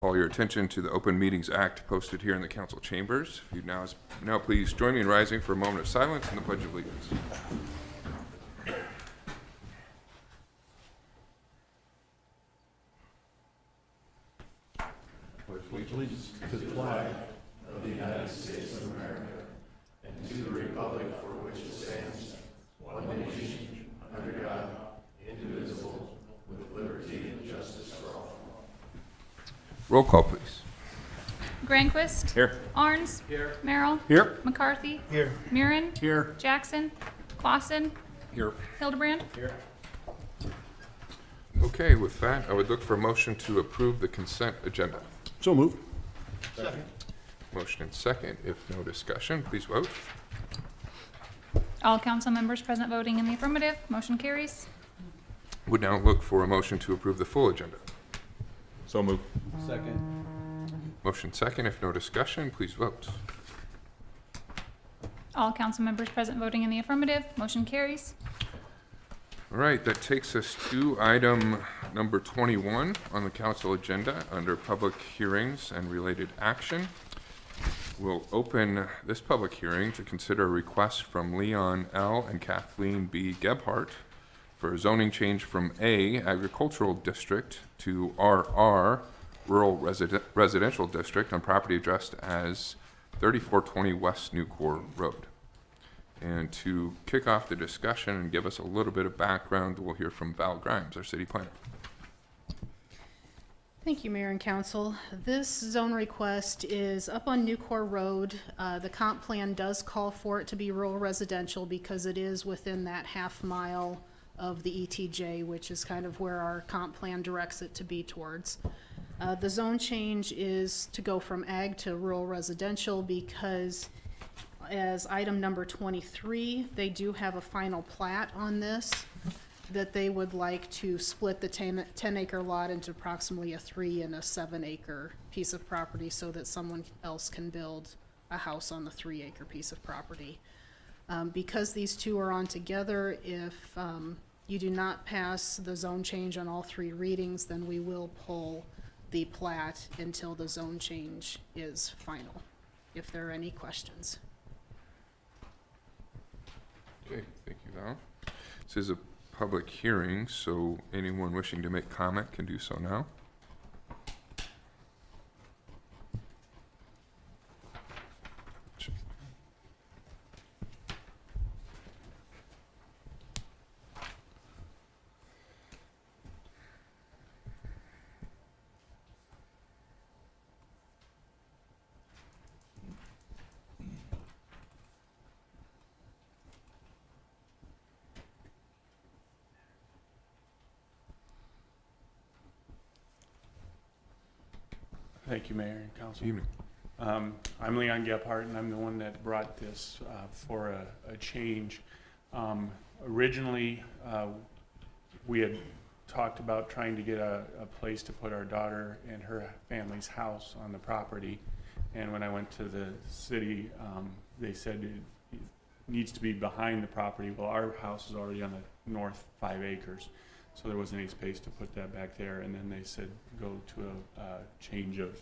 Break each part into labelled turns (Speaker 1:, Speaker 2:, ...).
Speaker 1: call your attention to the Open Meetings Act posted here in the council chambers. If you now please join me in rising for a moment of silence and the Pledge of Allegiance.
Speaker 2: Allegiance to the flag of the United States of America and to the republic for which it stands, one nation, under God, indivisible, with liberty and justice for all.
Speaker 1: Roll call, please.
Speaker 3: Granquist.
Speaker 1: Here.
Speaker 3: Arns.
Speaker 2: Here.
Speaker 3: Merrill.
Speaker 1: Here.
Speaker 3: McCarthy.
Speaker 2: Here.
Speaker 3: Murin.
Speaker 1: Here.
Speaker 3: Jackson. Clausen.
Speaker 1: Here.
Speaker 3: Hildebrand.
Speaker 2: Here.
Speaker 1: Okay, with that, I would look for a motion to approve the consent agenda.
Speaker 2: So moved. Second.
Speaker 1: Motion and second. If no discussion, please vote.
Speaker 3: All council members present voting in the affirmative. Motion carries.
Speaker 1: Would now look for a motion to approve the full agenda.
Speaker 2: So moved. Second.
Speaker 1: Motion second. If no discussion, please vote.
Speaker 3: All council members present voting in the affirmative. Motion carries.
Speaker 1: All right, that takes us to item number 21 on the council agenda under public hearings and related action. We'll open this public hearing to consider a request from Leon L. and Kathleen B. Gebhardt for a zoning change from A, Agricultural District, to RR, Rural Residential District, on property addressed as 3420 West Newcore Road. And to kick off the discussion and give us a little bit of background, we'll hear from Val Grimes, our city planner.
Speaker 4: Thank you, Mayor and Council. This zone request is up on Newcore Road. The comp plan does call for it to be rural residential because it is within that half mile of the ETJ, which is kind of where our comp plan directs it to be towards. The zone change is to go from ag to rural residential because as item number 23, they do have a final plat on this that they would like to split the 10-acre lot into approximately a 3 and a 7-acre piece of property so that someone else can build a house on the 3-acre piece of property. Because these two are on together, if you do not pass the zone change on all 3 readings, then we will pull the plat until the zone change is final, if there are any questions.
Speaker 1: Okay, thank you, Val. This is a public hearing, so anyone wishing to make comment can do so now.
Speaker 5: Thank you, Mayor and Council.
Speaker 1: Evening.
Speaker 5: I'm Leon Gebhardt, and I'm the one that brought this for a change. Originally, we had talked about trying to get a place to put our daughter and her family's house on the property. And when I went to the city, they said it needs to be behind the property. Well, our house is already on the north 5 acres. So there wasn't any space to put that back there, and then they said go to a change of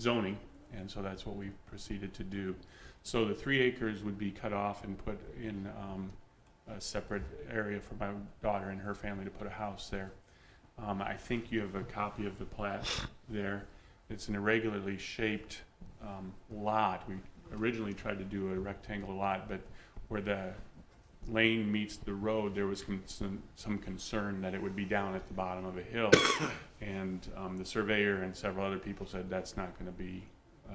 Speaker 5: zoning, and so that's what we proceeded to do. So the 3 acres would be cut off and put in a separate area for my daughter and her family to put a house there. I think you have a copy of the plat there. It's an irregularly shaped lot. We originally tried to do a rectangle lot, but where the lane meets the road, there was some concern that it would be down at the bottom of a hill, and the surveyor and several other people said that's not going to be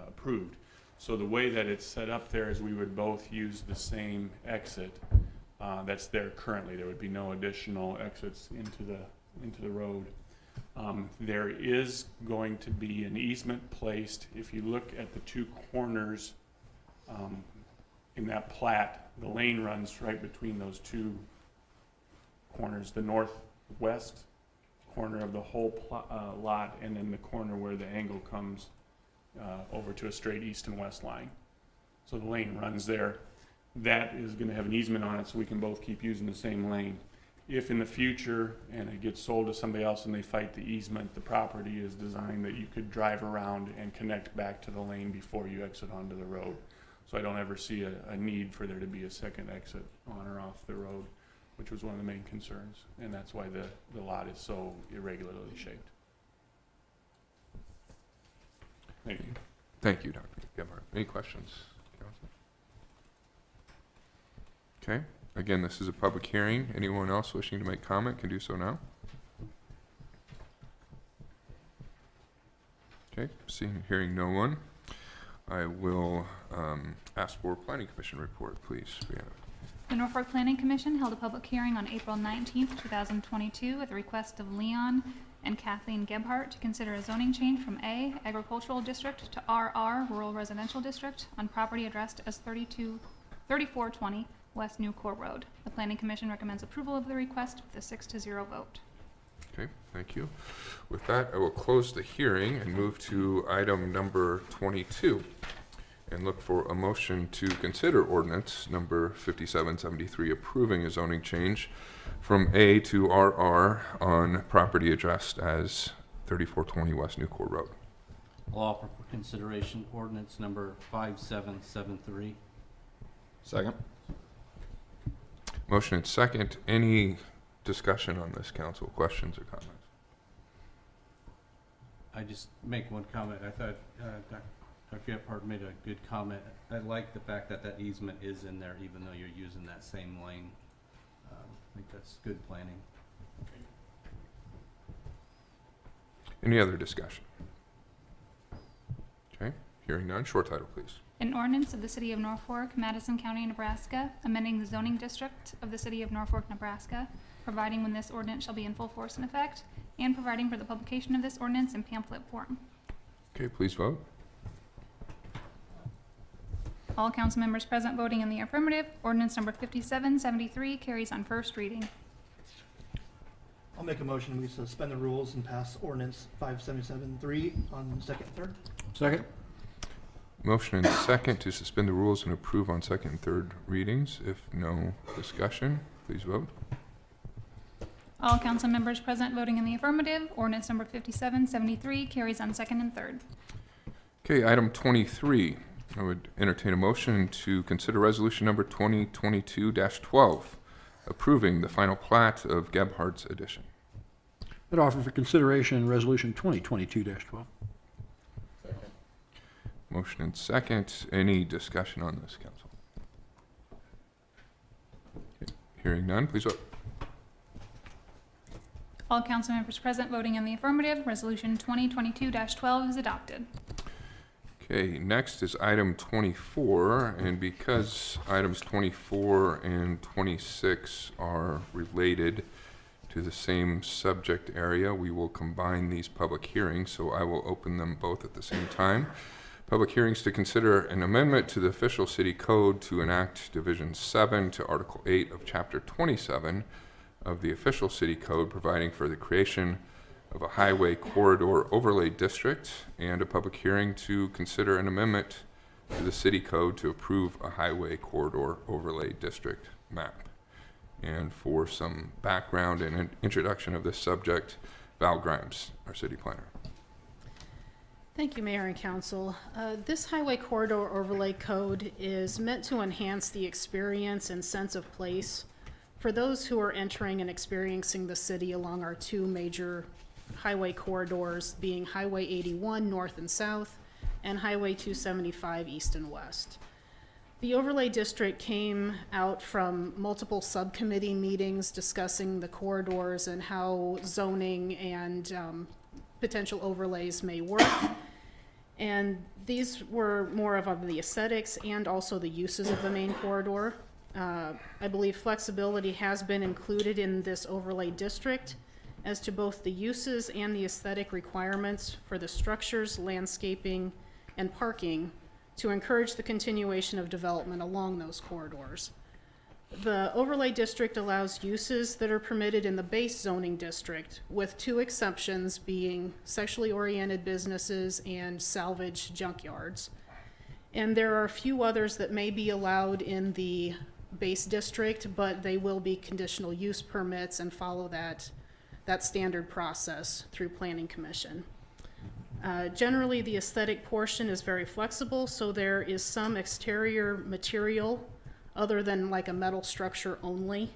Speaker 5: approved. So the way that it's set up there is we would both use the same exit that's there currently. There would be no additional exits into the road. There is going to be an easement placed. If you look at the 2 corners in that plat, the lane runs right between those 2 corners, the northwest corner of the whole lot, and then the corner where the angle comes over to a straight east and west line. So the lane runs there. That is going to have an easement on it, so we can both keep using the same lane. if in the future, and it gets sold to somebody else and they fight the easement, the property is designed that you could drive around and connect back to the lane before you exit onto the road. So I don't ever see a need for there to be a second exit on or off the road, which was one of the main concerns, and that's why the lot is so irregularly shaped. Thank you.
Speaker 1: Thank you, Dr. Gebhardt. Any questions, council? Okay, again, this is a public hearing. Anyone else wishing to make comment can do so now. Okay, seeing, hearing no one, I will ask for Planning Commission report, please, Brianna.
Speaker 3: The Norfolk Planning Commission held a public hearing on April 19th, 2022 at the request of Leon and Kathleen Gebhardt to consider a zoning change from A, Agricultural District to RR, Rural Residential District, on property addressed as 3420 West New Corp Road. The Planning Commission recommends approval of the request with a 6-0 vote.
Speaker 1: Okay, thank you. With that, I will close the hearing and move to item number 22 and look for a motion to consider ordinance number 5773 approving a zoning change from A to RR on property addressed as 3420 West New Corp Road.
Speaker 6: I'll offer for consideration ordinance number 5773.
Speaker 2: Second.
Speaker 1: Motion and second. Any discussion on this, council? Questions or comments?
Speaker 6: I just make one comment. I thought Dr. Gebhardt made a good comment. I like the fact that that easement is in there even though you're using that same lane. I think that's good planning.
Speaker 1: Any other discussion? Okay, hearing none. Short title, please.
Speaker 3: An ordinance of the City of Norfolk, Madison County, Nebraska, amending the zoning district of the City of Norfolk, Nebraska, providing when this ordinance shall be in full force and effect, and providing for the publication of this ordinance in pamphlet form.
Speaker 1: Okay, please vote.
Speaker 3: All council members present voting in the affirmative. Ordinance number 5773 carries on first reading.
Speaker 7: I'll make a motion, we suspend the rules and pass ordinance 5773 on second and third.
Speaker 2: Second.
Speaker 1: Motion and second to suspend the rules and approve on second and third readings. If no discussion, please vote.
Speaker 3: All council members present voting in the affirmative. Ordinance number 5773 carries on second and third.
Speaker 1: Okay, item 23. I would entertain a motion to consider resolution number 2022-12, approving the final plat of Gebhardt's addition.
Speaker 8: I'd offer for consideration resolution 2022-12.
Speaker 1: Motion and second. Any discussion on this, council? Okay, hearing none, please vote.
Speaker 3: All council members present voting in the affirmative. Resolution 2022-12 is adopted.
Speaker 1: Okay, next is item 24, and because items 24 and 26 are related to the same subject area, we will combine these public hearings, so I will open them both at the same time. Public hearings to consider an amendment to the official city code to enact Division 7 to Article 8 of Chapter 27 of the official city code, providing for the creation of a highway corridor overlay district, and a public hearing to consider an amendment to the city code to approve a highway corridor overlay district map. And for some background and an introduction of this subject, Val Grimes, our city planner.
Speaker 4: Thank you, Mayor and Council. This highway corridor overlay code is meant to enhance the experience and sense of place for those who are entering and experiencing the city along our two major highway corridors, being Highway 81 north and south and Highway 275 east and west. The overlay district came out from multiple subcommittee meetings discussing the corridors and how zoning and potential overlays may work. And these were more of the aesthetics and also the uses of the main corridor. I believe flexibility has been included in this overlay district as to both the uses and the aesthetic requirements for the structures, landscaping, and parking to encourage the continuation of development along those corridors. The overlay district allows uses that are permitted in the base zoning district, with two exceptions being sexually oriented businesses and salvage junkyards. And there are a few others that may be allowed in the base district, but they will be conditional use permits and follow that standard process through Planning Commission. Generally, the aesthetic portion is very flexible, so there is some exterior material other than like a metal structure only,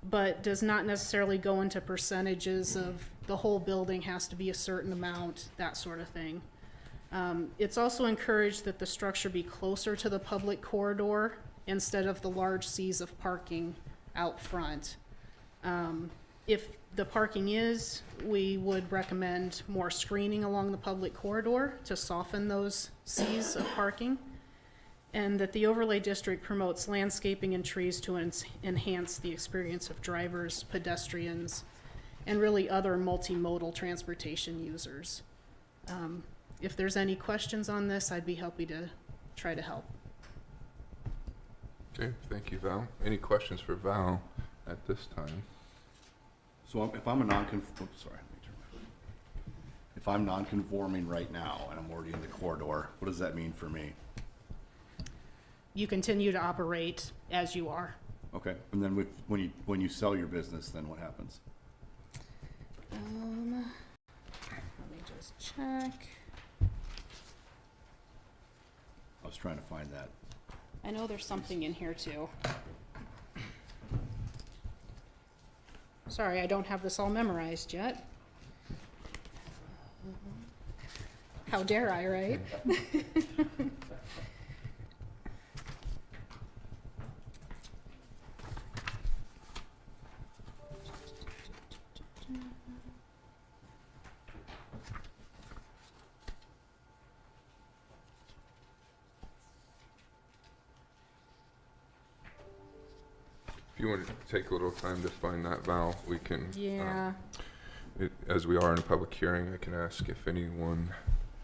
Speaker 4: but does not necessarily go into percentages of the whole building has to be a certain amount, that sort of thing. It's also encouraged that the structure be closer to the public corridor instead of the large seas of parking out front. If the parking is, we would recommend more screening along the public corridor to soften those seas of parking, and that the overlay district promotes landscaping and trees to enhance the experience of drivers, pedestrians, and really other multimodal transportation users. If there's any questions on this, I'd be happy to try to help.
Speaker 1: Okay, thank you, Val. Any questions for Val at this time?
Speaker 2: So if I'm a if I'm non-conforming right now and I'm already in the corridor, what does that mean for me?
Speaker 4: You continue to operate as you are.
Speaker 2: Okay, and then when you sell your business, then what happens?
Speaker 4: Let me just check.
Speaker 2: I was trying to find that.
Speaker 4: I know there's something in here too. Sorry, I don't have this all memorized yet. How dare I, right?
Speaker 1: If you want to take a little time to find that, Val, we can.
Speaker 4: Yeah.
Speaker 1: As we are in a public hearing, I can ask if anyone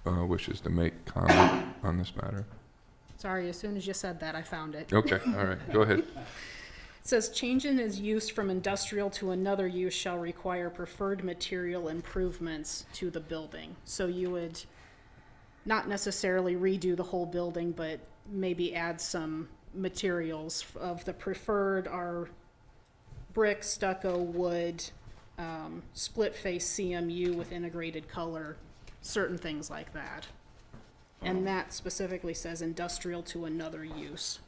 Speaker 1: wishes to make comment on this matter.
Speaker 4: Sorry, as soon as you said that, I found it.
Speaker 1: Okay, all right, go ahead.
Speaker 4: It says, change in its use from industrial to another use shall require preferred material improvements to the building. So you would not necessarily redo the whole building, but maybe add some materials of the preferred are brick, stucco, wood, split face CMU with integrated color, certain things like that. And that specifically says industrial to another use.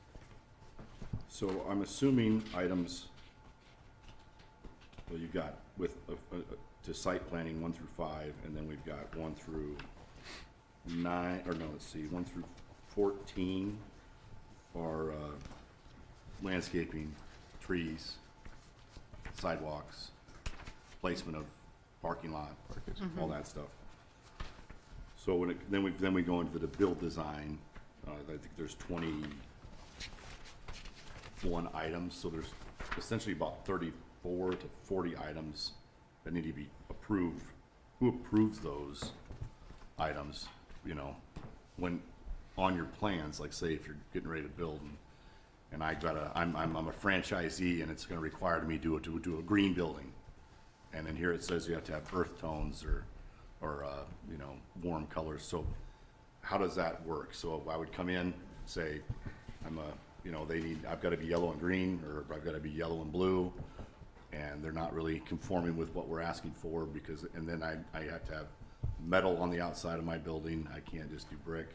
Speaker 2: So I'm assuming items, well, you've got with, to site planning 1 through 5, and then we've got 1 through 9, or no, let's see, 1 through 14 are landscaping, trees, sidewalks, placement of parking lot, all that stuff. So when then we go into the build design. I think there's 21 items, so there's essentially about 34 to 40 items that need to be approved. Who approves those items? You know, when on your plans, like say if you're getting ready to build, and I'm a franchisee, and it's going to require me to do a green building, and then here it says you have to have earth tones or you know, warm colors. So how does that work? So I would come in, say I've got to be yellow and green, or I've got to be yellow and blue, and they're not really conforming with what we're asking for, because, and then I have to have metal on the outside of my building. I can't just do brick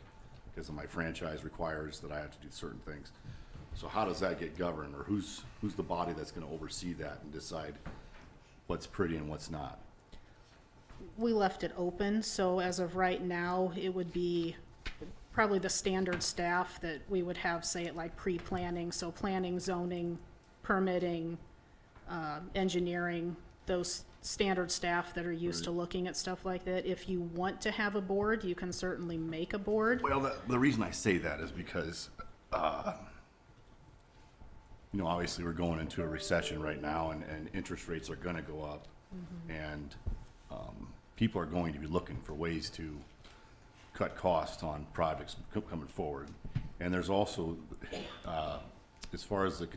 Speaker 2: because my franchise requires that I have to do certain things. So how does that get governed, or who's the body that's going to oversee that and decide what's pretty and what's not?
Speaker 4: We left it open, so as of right now, it would be probably the standard staff that we would have, say it like pre-planning, so planning, zoning, permitting, engineering, those standard staff that are used to looking at stuff like that. If you want to have a board, you can certainly make a board.
Speaker 2: Well, the reason I say that is because, you know, obviously we're going into a recession right now, and interest rates are going to go up, and people are going to be looking for ways to cut costs on projects coming forward. And there's also, as far as the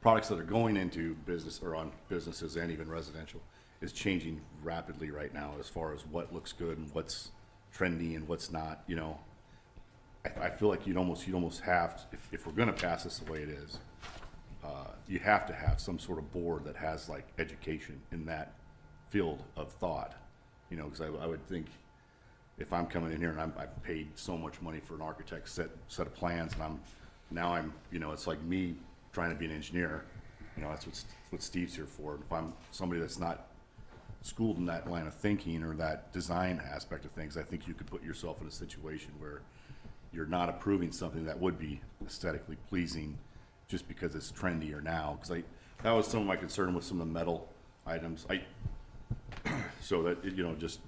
Speaker 2: products that are going into business or on businesses and even residential, is changing rapidly right now as far as what looks good and what's trendy and what's not. You know, I feel like you'd almost have to, if we're going to pass this the way it is,
Speaker 9: you have to have some sort of board that has like education in that field of thought, you know, because I would think if I'm coming in here and I've paid so much money for an architect set of plans, and I'm, you know, it's like me trying to be an engineer, you know, that's what Steve's here for. If I'm somebody that's not schooled in that line of thinking or that design aspect of things, I think you could put yourself in a situation where you're not approving something that would be aesthetically pleasing just because it's trendier now. Because that was some of my concern with some of the metal items. So that, you know, just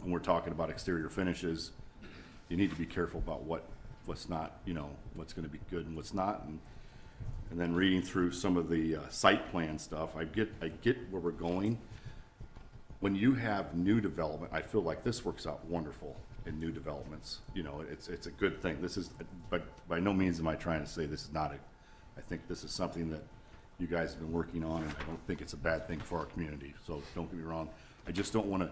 Speaker 9: when we're talking about exterior finishes, you need to be careful about what's not, you know, what's going to be good and what's not. And then reading through some of the site plan stuff, I get where we're going. When you have new development, I feel like this works out wonderful in new developments. You know, it's a good thing. This is, but by no means am I trying to say this is not I think this is something that you guys have been working on, and I don't think it's a bad thing for our community. So don't get me wrong. I just don't want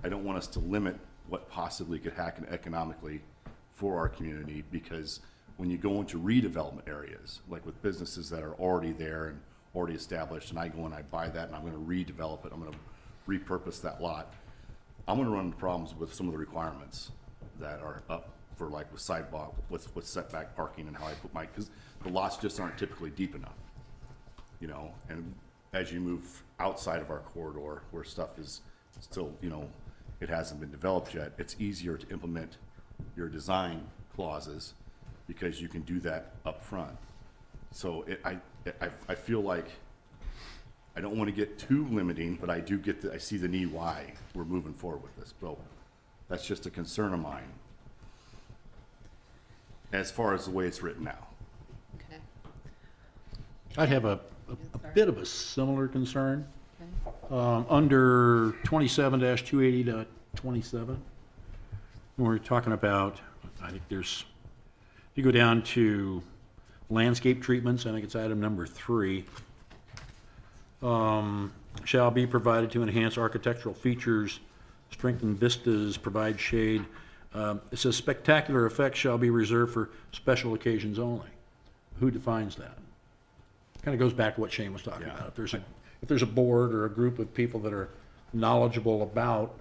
Speaker 9: us to limit what possibly could happen economically for our community, because when you go into redevelopment areas, like with businesses that are already there and already established, and I go and I buy that and I'm going to redevelop it, I'm going to repurpose that lot, I'm going to run into problems with some of the requirements that are up for, like with sidewalk, with setback parking, and how I put because the lots just aren't typically deep enough, you know. And as you move outside of our corridor where stuff is still, you know, it hasn't been developed yet, it's easier to implement your design clauses because you can do that up front. So I feel like I don't want to get too limiting, but I do I see the need why we're moving forward with this. So that's just a concern of mine as far as the way it's written now.
Speaker 4: Okay.
Speaker 8: I'd have a bit of a similar concern. Under 27-280.27, when we're talking about, I think you go down to landscape treatments, I think it's item number 3. Shall be provided to enhance architectural features, strengthen vistas, provide shade. It says spectacular effects shall be reserved for special occasions only. Who defines that? Kind of goes back to what Shane was talking about. If there's a board or a group of people that are knowledgeable about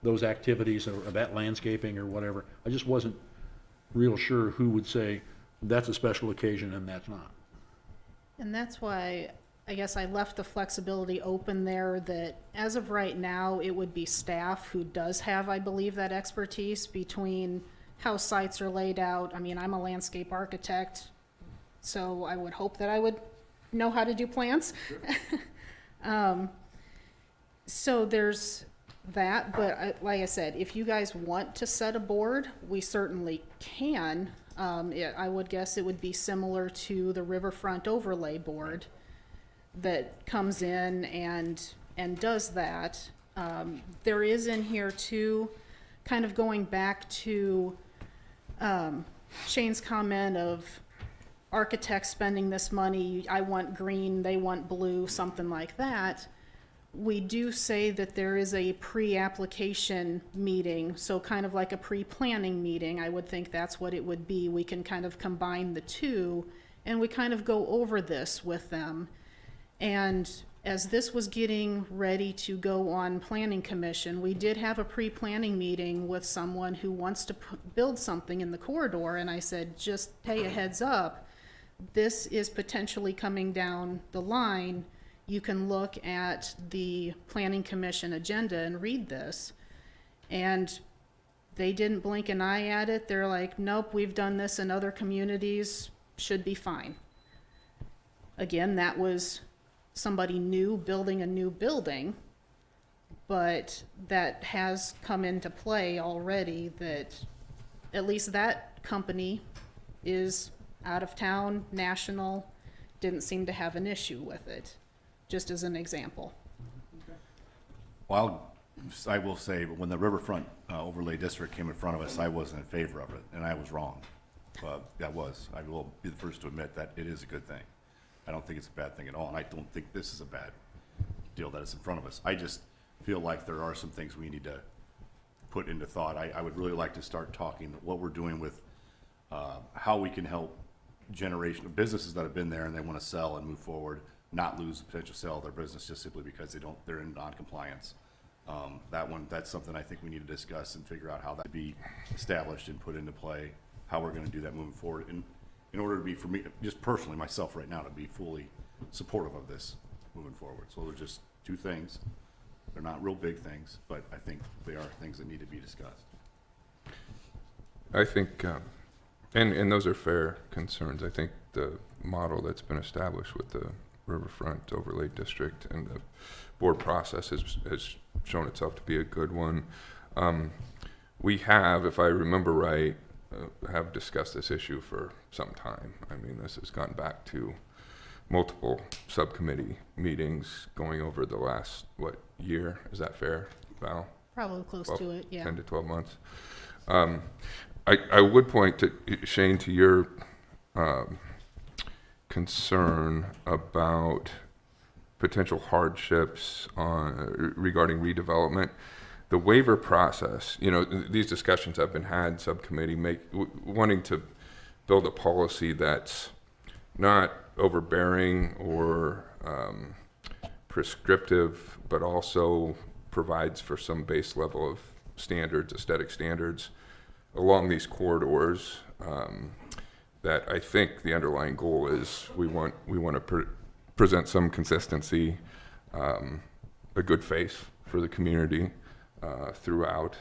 Speaker 8: those activities or that landscaping or whatever, I just wasn't real sure who would say that's a special occasion and that's not.
Speaker 4: And that's why I guess I left the flexibility open there, that as of right now, it would be staff who does have, I believe, that expertise between how sites are laid out. I mean, I'm a landscape architect, so I would hope that I would know how to do plants. Sure. So there's that, but like I said, if you guys want to set a board, we certainly can. I would guess it would be similar to the Riverfront Overlay Board that comes in and does that. There is in here too, kind of going back to Shane's comment of architects spending this money, I want green, they want blue, something like that. We do say that there is a pre-application meeting, so kind of like a pre-planning meeting. I would think that's what it would be. We can kind of combine the two, and we kind of go over this with them. And as this was getting ready to go on Planning Commission, we did have a pre-planning meeting with someone who wants to build something in the corridor, and I said, just hey, a heads up, this is potentially coming down the line. You can look at the Planning Commission agenda and read this. And they didn't blink an eye at it. They're like, nope, we've done this in other communities, should be fine. Again, that was somebody new building a new building, but that has come into play already, that at least that company is out of town, national, didn't seem to have an issue with it, just as an example.
Speaker 9: Well, I will say, when the Riverfront Overlay District came in front of us, I wasn't in favor of it, and I was wrong. I will be the first to admit that it is a good thing. I don't think it's a bad thing at all, and I don't think this is a bad deal that is in front of us. I just feel like there are some things we need to put into thought. I would really like to start talking what we're doing with how we can help generation of businesses that have been there and they want to sell and move forward, not lose the potential sale of their business just simply because they're in non-compliance. That's something I think we need to discuss and figure out how that be established and put into play, how we're going to do that moving forward. And in order to be, for me, just personally, myself right now, to be fully supportive of this moving forward. So they're just two things. They're not real big things, but I think they are things that need to be discussed.
Speaker 1: I think, and those are fair concerns. I think the model that's been established with the Riverfront Overlay District and the board process has shown itself to be a good one. We have, if I remember right, have discussed this issue for some time. I mean, this has gone back to multiple subcommittee meetings going over the last, year? Is that fair, Val?
Speaker 4: Probably close
Speaker 1: 12,
Speaker 4: to it, yeah.
Speaker 1: 10 to 12 months. I would point to, Shane, to your concern about potential hardships regarding redevelopment. The waiver process, these discussions have been had, subcommittee wanting to build a policy that's not overbearing or prescriptive, but also provides for some base level of standards, aesthetic standards along these corridors. That I think the underlying goal is we want to present some consistency, a good face for the community throughout,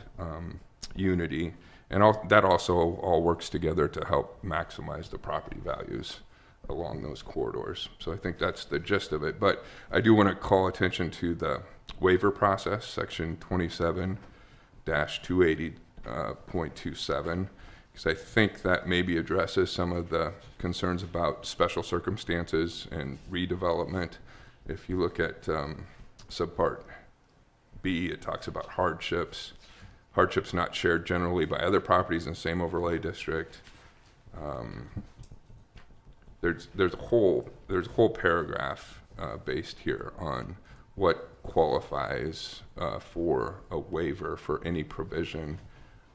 Speaker 1: unity, and that also all works together to help maximize the property values along those corridors. So I think that's the gist of it. But I do want to call attention to the waiver process, section 27-280.27, because I think that maybe addresses some of the concerns about special circumstances and redevelopment. If you look at subpart B, it talks about hardships not shared generally by other properties in the same overlay district. There's a whole paragraph based here on what qualifies for a waiver for any provision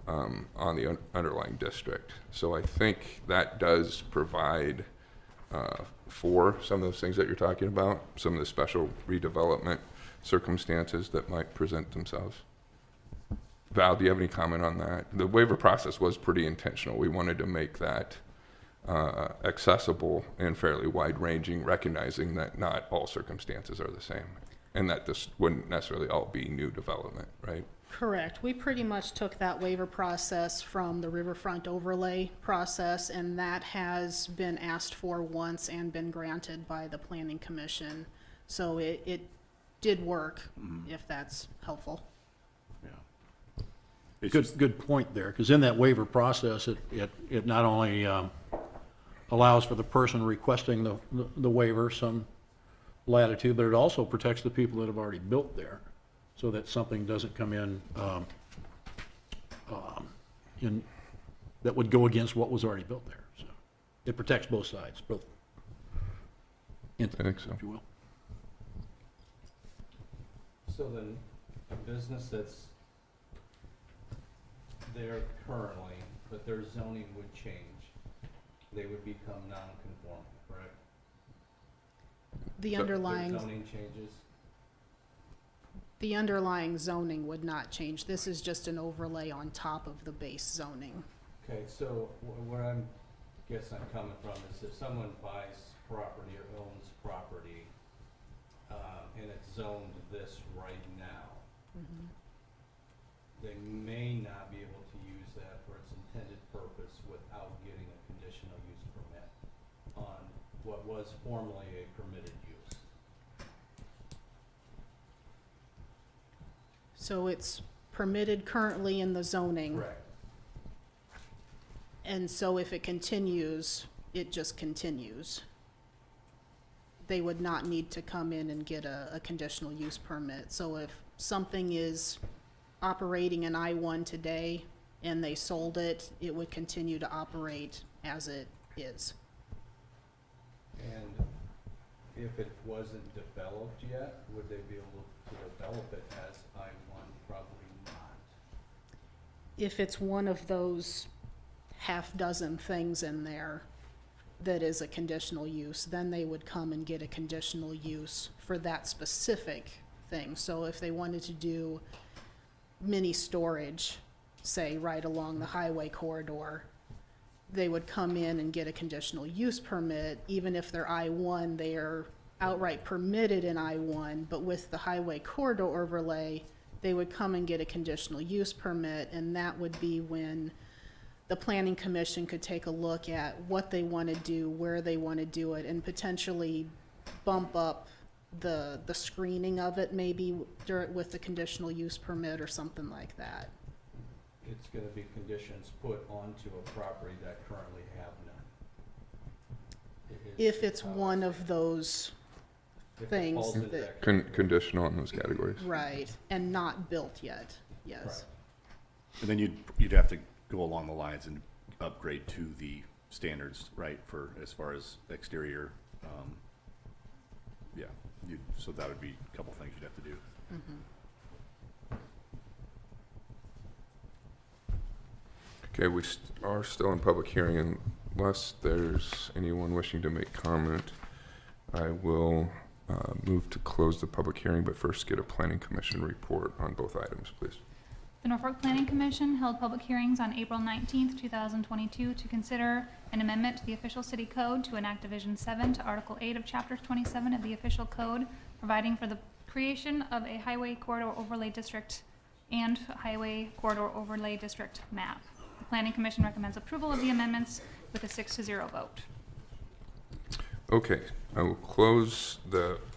Speaker 1: on the underlying district. So I think that does provide for some of those things that you're talking about, some of the special redevelopment circumstances that might present themselves. Val, do you have any comment on that? The waiver process was pretty intentional. We wanted to make that accessible and fairly wide-ranging, recognizing that not all circumstances are the same, and that this wouldn't necessarily all be new development, right?
Speaker 4: Correct. We pretty much took that waiver process from the Riverfront Overlay process, and that has been asked for once and been granted by the Planning Commission. So it did work, if that's helpful.
Speaker 9: Yeah.
Speaker 8: Good point there, because in that waiver process, it not only allows for the person requesting the waiver some latitude, but it also protects the people that have already built there, so that something doesn't come in that would go against what was already built there. So it protects both sides, both entities,
Speaker 1: I think so.
Speaker 8: if you will.
Speaker 6: So then, a business that's there currently, but their zoning would change, they would become non-conforming, correct?
Speaker 4: The
Speaker 1: So-
Speaker 4: underlying,
Speaker 6: Their zoning changes?
Speaker 4: the underlying zoning would not change. This is just an overlay on top of the base zoning.
Speaker 6: Okay, so where I'm coming from is if someone buys property or owns property, and it's zoned this right now, they may not be able to use that for its intended purpose without getting a conditional use permit on what was formerly a permitted use.
Speaker 4: So it's permitted currently in the zoning.
Speaker 6: Correct.
Speaker 4: And so if it continues, it just continues. They would not need to come in and get a conditional use permit. So if something is operating in I-1 today and they sold it, it would continue to operate as it is.
Speaker 6: And if it wasn't developed yet, would they be able to develop it as I-1? Probably not.
Speaker 4: If it's one of those half dozen things in there, that is a conditional use, then they would come and get a conditional use for that specific thing. So if they wanted to do mini storage, say right along the highway corridor, they would come in and get a conditional use permit. Even if they're I-1, they are outright permitted in I-1, but with the highway corridor overlay, they would come and get a conditional use permit, and that would be when the planning commission could take a look at what they want to do, where they want to do it, and potentially bump up the screening of it maybe with the conditional use permit or something like that.
Speaker 6: It's gonna be conditions put onto a property that currently have none.
Speaker 4: If it's one of those
Speaker 6: If it
Speaker 4: things
Speaker 6: falls into
Speaker 4: that,
Speaker 1: Conditional in those categories.
Speaker 4: right, and not built yet, yes.
Speaker 9: And then you'd have to go along the lines and upgrade to the standards, right, for, as far as exterior, yeah, so that would be a couple things you'd have to do.
Speaker 1: Okay, we are still in public hearing unless there's anyone wishing to make comment. I will move to close the public hearing, but first get a planning commission report on both items, please.
Speaker 3: The Norfolk Planning Commission held public hearings on April 19th, 2022 to consider an amendment to the official city code to enact Division 7 to Article 8 of Chapter 27 of the official code, providing for the creation of a highway corridor overlay district and highway corridor overlay district map. The Planning Commission recommends approval of the amendments with a 6-0 vote.
Speaker 1: Okay, I will close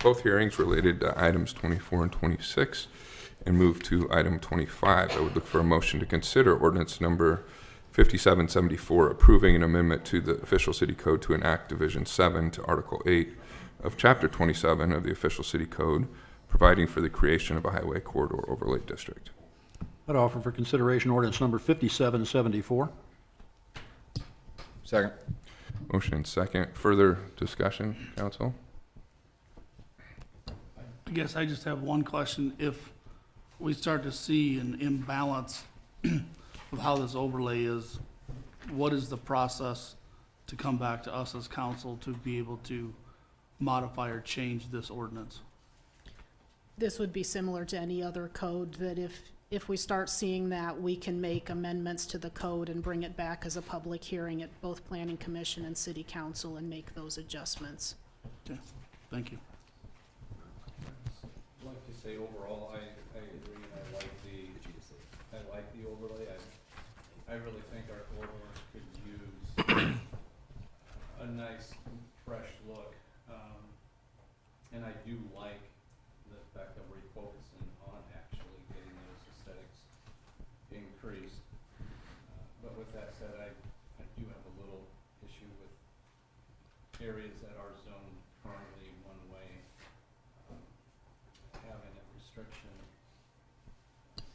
Speaker 1: both hearings related to items 24 and 26 and move to item 25. I would look for a motion to consider ordinance number 5774, approving an amendment to the official city code to enact Division 7 to Article 8 of Chapter 27 of the official city code, providing for the creation of a highway corridor overlay district.
Speaker 8: I'd offer for consideration ordinance number 5774.
Speaker 10: Second.
Speaker 1: Motion and second. Further discussion, council?
Speaker 11: I guess I just have one question. If we start to see an imbalance of how this overlay is, what is the process to come back to us as council to be able to modify or change this ordinance?
Speaker 4: This would be similar to any other code, that if we start seeing that, we can make amendments to the code and bring it back as a public hearing at both Planning Commission and City Council and make those adjustments.
Speaker 11: Okay, thank you.
Speaker 6: I'd like to say overall, I agree, and I like the overlay. I really think our corridors could use a nice, fresh look. And I do like the fact that we're focusing on actually getting those aesthetics increased. But with that said, I do have a little issue with areas that are zoned currently one way, having a restriction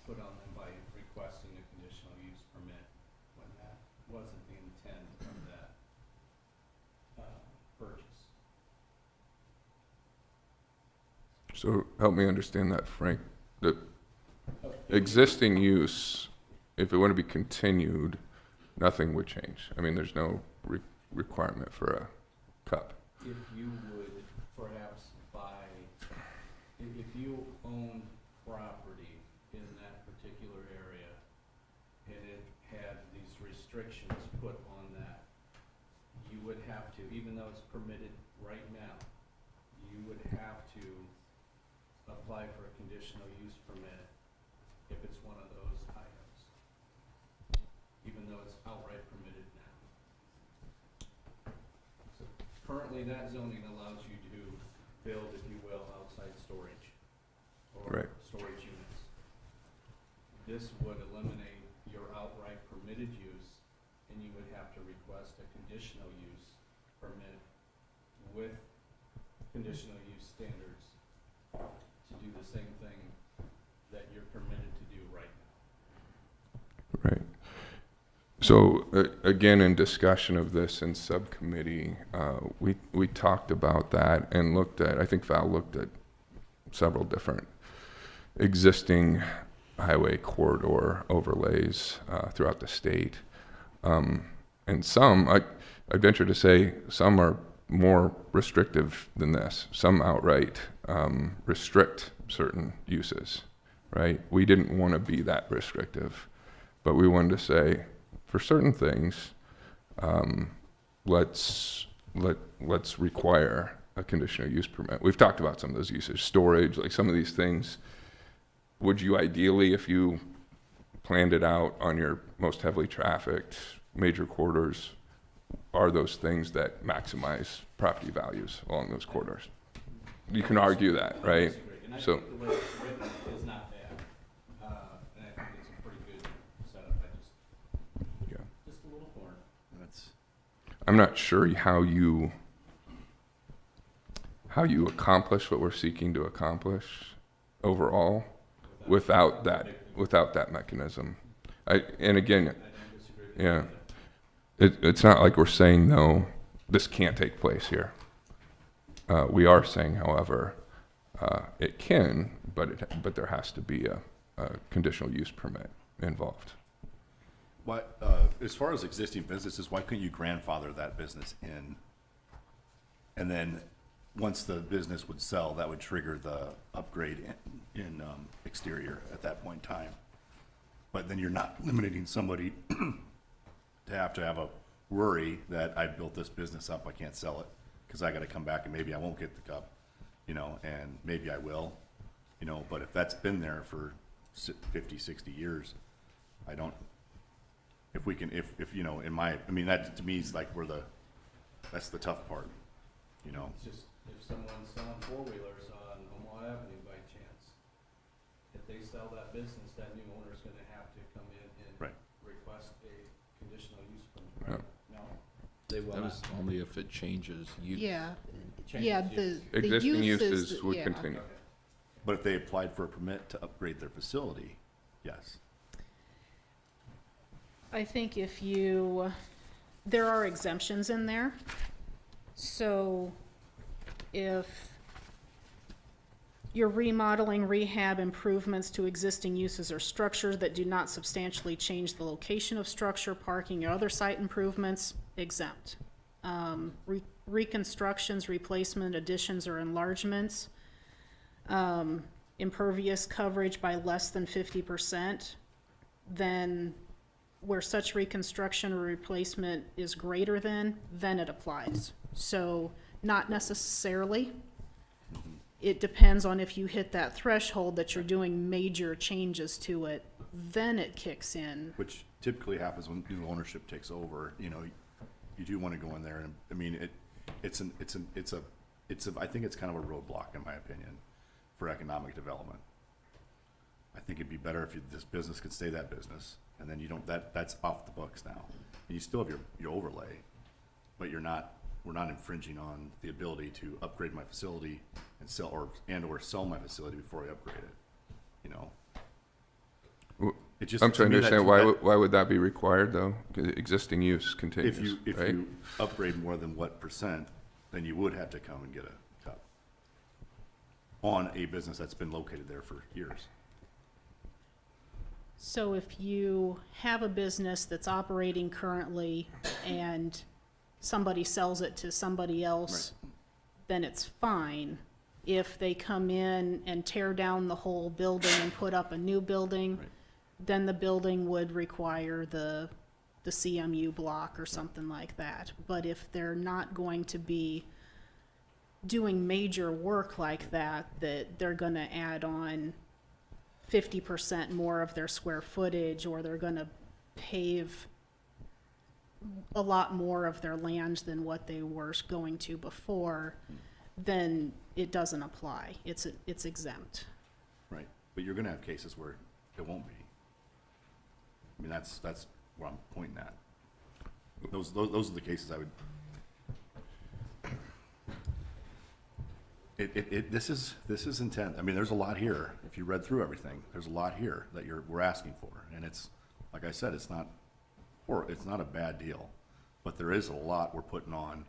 Speaker 6: put on them by requesting a conditional use permit when that wasn't the intent of that purchase.
Speaker 1: So help me understand that, Frank. The existing use, if it were to be continued, nothing would change. I mean, there's no requirement for a cup.
Speaker 6: If you would perhaps buy, if you own property in that particular area and it had these restrictions put on that, you would have to, even though it's permitted right now, you would have to apply for a conditional use permit if it's one of those items, even though it's outright permitted now. So currently, that zoning allows you to build, if you will, outside storage or
Speaker 1: Right.
Speaker 6: storage units. This would eliminate your outright permitted use, and you would have to request a conditional use permit with conditional use standards to do the same thing that you're permitted to do right now.
Speaker 1: Right. So again, in discussion of this in subcommittee, we talked about that and looked at, I think Val looked at several different existing highway corridor overlays throughout the state. And And some, I venture to say, some are more restrictive than this. Some outright restrict certain uses, right? We didn't want to be that restrictive, but we wanted to say, for certain things, let's require a conditional use permit. We've talked about some of those uses, storage, like some of these things. Would you ideally, if you planned it out on your most heavily trafficked major corridors, are those things that maximize property values along those corridors? You can argue that, right?
Speaker 6: And I
Speaker 1: So,
Speaker 6: think the way it's written is not bad. And I think it's a pretty good setup.
Speaker 1: yeah.
Speaker 6: Just a little thorn.
Speaker 9: That's,
Speaker 1: I'm not sure how you accomplish what we're seeking to accomplish overall without that mechanism. And again,
Speaker 6: I don't disagree with
Speaker 1: yeah,
Speaker 6: you.
Speaker 1: it's not like we're saying no, this can't take place here. We are saying, however, it can, but there has to be a conditional use permit involved.
Speaker 9: why, as far as existing businesses, why couldn't you grandfather that business in? And then, once the business would sell, that would trigger the upgrade in exterior at that point in time. But then you're not limiting somebody to have a worry that I built this business up, I can't sell it, because I gotta come back and maybe I won't get the cup, and maybe I will, but if that's been there for 50, 60 years, I don't, if that to me is like that's the tough part,
Speaker 6: It's just, if someone's selling four-wheelers on Omaha Avenue by chance, if they sell that business, that new owner's gonna have to come in and
Speaker 9: Right.
Speaker 6: request a conditional use permit. No,
Speaker 10: They will not. Only if it changes use.
Speaker 4: Yeah,
Speaker 6: changes
Speaker 4: yeah,
Speaker 6: use.
Speaker 4: the
Speaker 1: Existing
Speaker 4: use is,
Speaker 1: uses would
Speaker 4: yeah.
Speaker 1: continue.
Speaker 9: But if they applied for a permit to upgrade their facility, yes.
Speaker 4: I think there are exemptions in there. So if you're remodeling, rehab, improvements to existing uses or structures that do not substantially change the location of structure, parking, or other site improvements, exempt. Reconstructions, replacement, additions, or enlargements, impervious coverage by less than 50%, then where such reconstruction or replacement is greater than, then it applies. So not necessarily. It depends on if you hit that threshold that you're doing major changes to it, then it kicks in.
Speaker 9: Which typically happens when new ownership takes over, you do want to go in there and, I think it's kind of a roadblock in my opinion for economic development. I think it'd be better if this business could stay that business, and then that's off the books now. And you still have your overlay, but we're not infringing on the ability to upgrade my facility and sell or sell my facility before I upgrade it, It just,
Speaker 1: I'm trying to
Speaker 9: me,
Speaker 1: understand why would that be required though? 'Cause existing use continues,
Speaker 9: if
Speaker 1: right?
Speaker 9: you upgrade more than what percent, then you would have to come and get a cup on a business that's been located there for years.
Speaker 4: So if you have a business that's operating currently and somebody sells it to somebody else, then it's fine. If they come in and tear down the whole building and put up a new building,
Speaker 9: Right.
Speaker 4: then the building would require the CMU block or something like that. But if they're not going to be doing major work like that they're gonna add on 50% more of their square footage, or they're gonna pave a lot more of their land than what they were going to before, then it doesn't apply. It's exempt.
Speaker 9: Right, but you're gonna have cases where it won't be. I mean, that's where I'm pointing at. Those are the cases I would. This is intense. I mean, there's a lot here. If you read through everything, there's a lot here that we're asking for, and it's, like I said, it's not a bad deal, but there is a lot we're putting on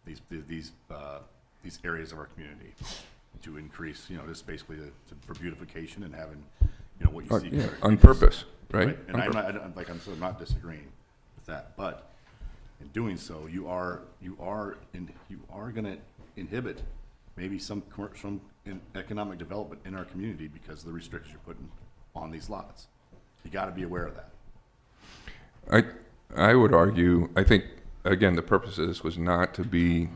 Speaker 9: these areas of our community to increase, just basically for beautification and having, what you see.
Speaker 1: On purpose, right?
Speaker 9: And I'm not disagreeing with that, but In doing so, you are gonna inhibit maybe some economic development in our community because of the restrictions you're putting on these lots. You gotta be aware of that.
Speaker 1: I would argue, I think, again, the purpose of this was not to be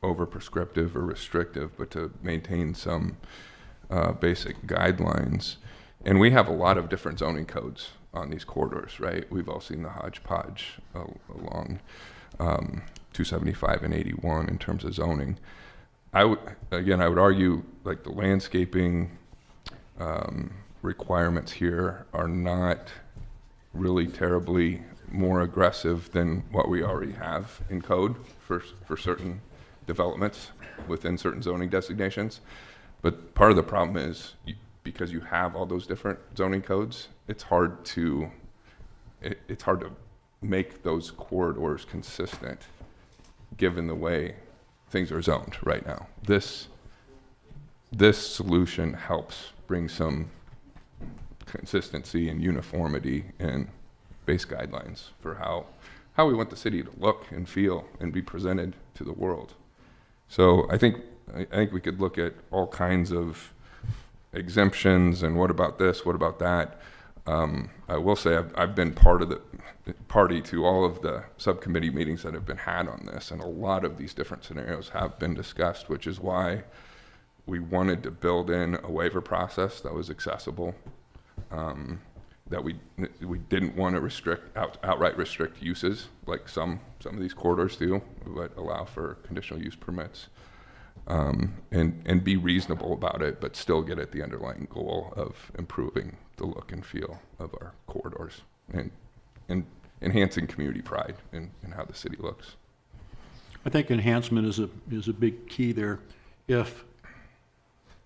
Speaker 1: over prescriptive or restrictive, but to maintain some basic guidelines. And we have a lot of different zoning codes on these corridors, right? We've all seen the hodgepodge along 275 and 81 in terms of zoning. I would argue like the landscaping requirements here are not really terribly more aggressive than what we already have in code for certain developments within certain zoning designations. But part of the problem is because you have all those different zoning codes, it's hard to make those corridors consistent given the way things are zoned right now. This solution helps bring some consistency and uniformity and base guidelines for how we want the city to look and feel and be presented to the world. So I think we could look at all kinds of exemptions and what about this, what about that. I will say I've been party to all of the subcommittee meetings that have been had on this, and a lot of these different scenarios have been discussed, which is why we wanted to build in a waiver process that was accessible, that we didn't want to outright restrict uses like some of these corridors do, but allow for conditional use permits, and be reasonable about it, but still get at the underlying goal of improving the look and feel of our corridors and enhancing community pride in how the city looks.
Speaker 8: I think enhancement is a big key there. If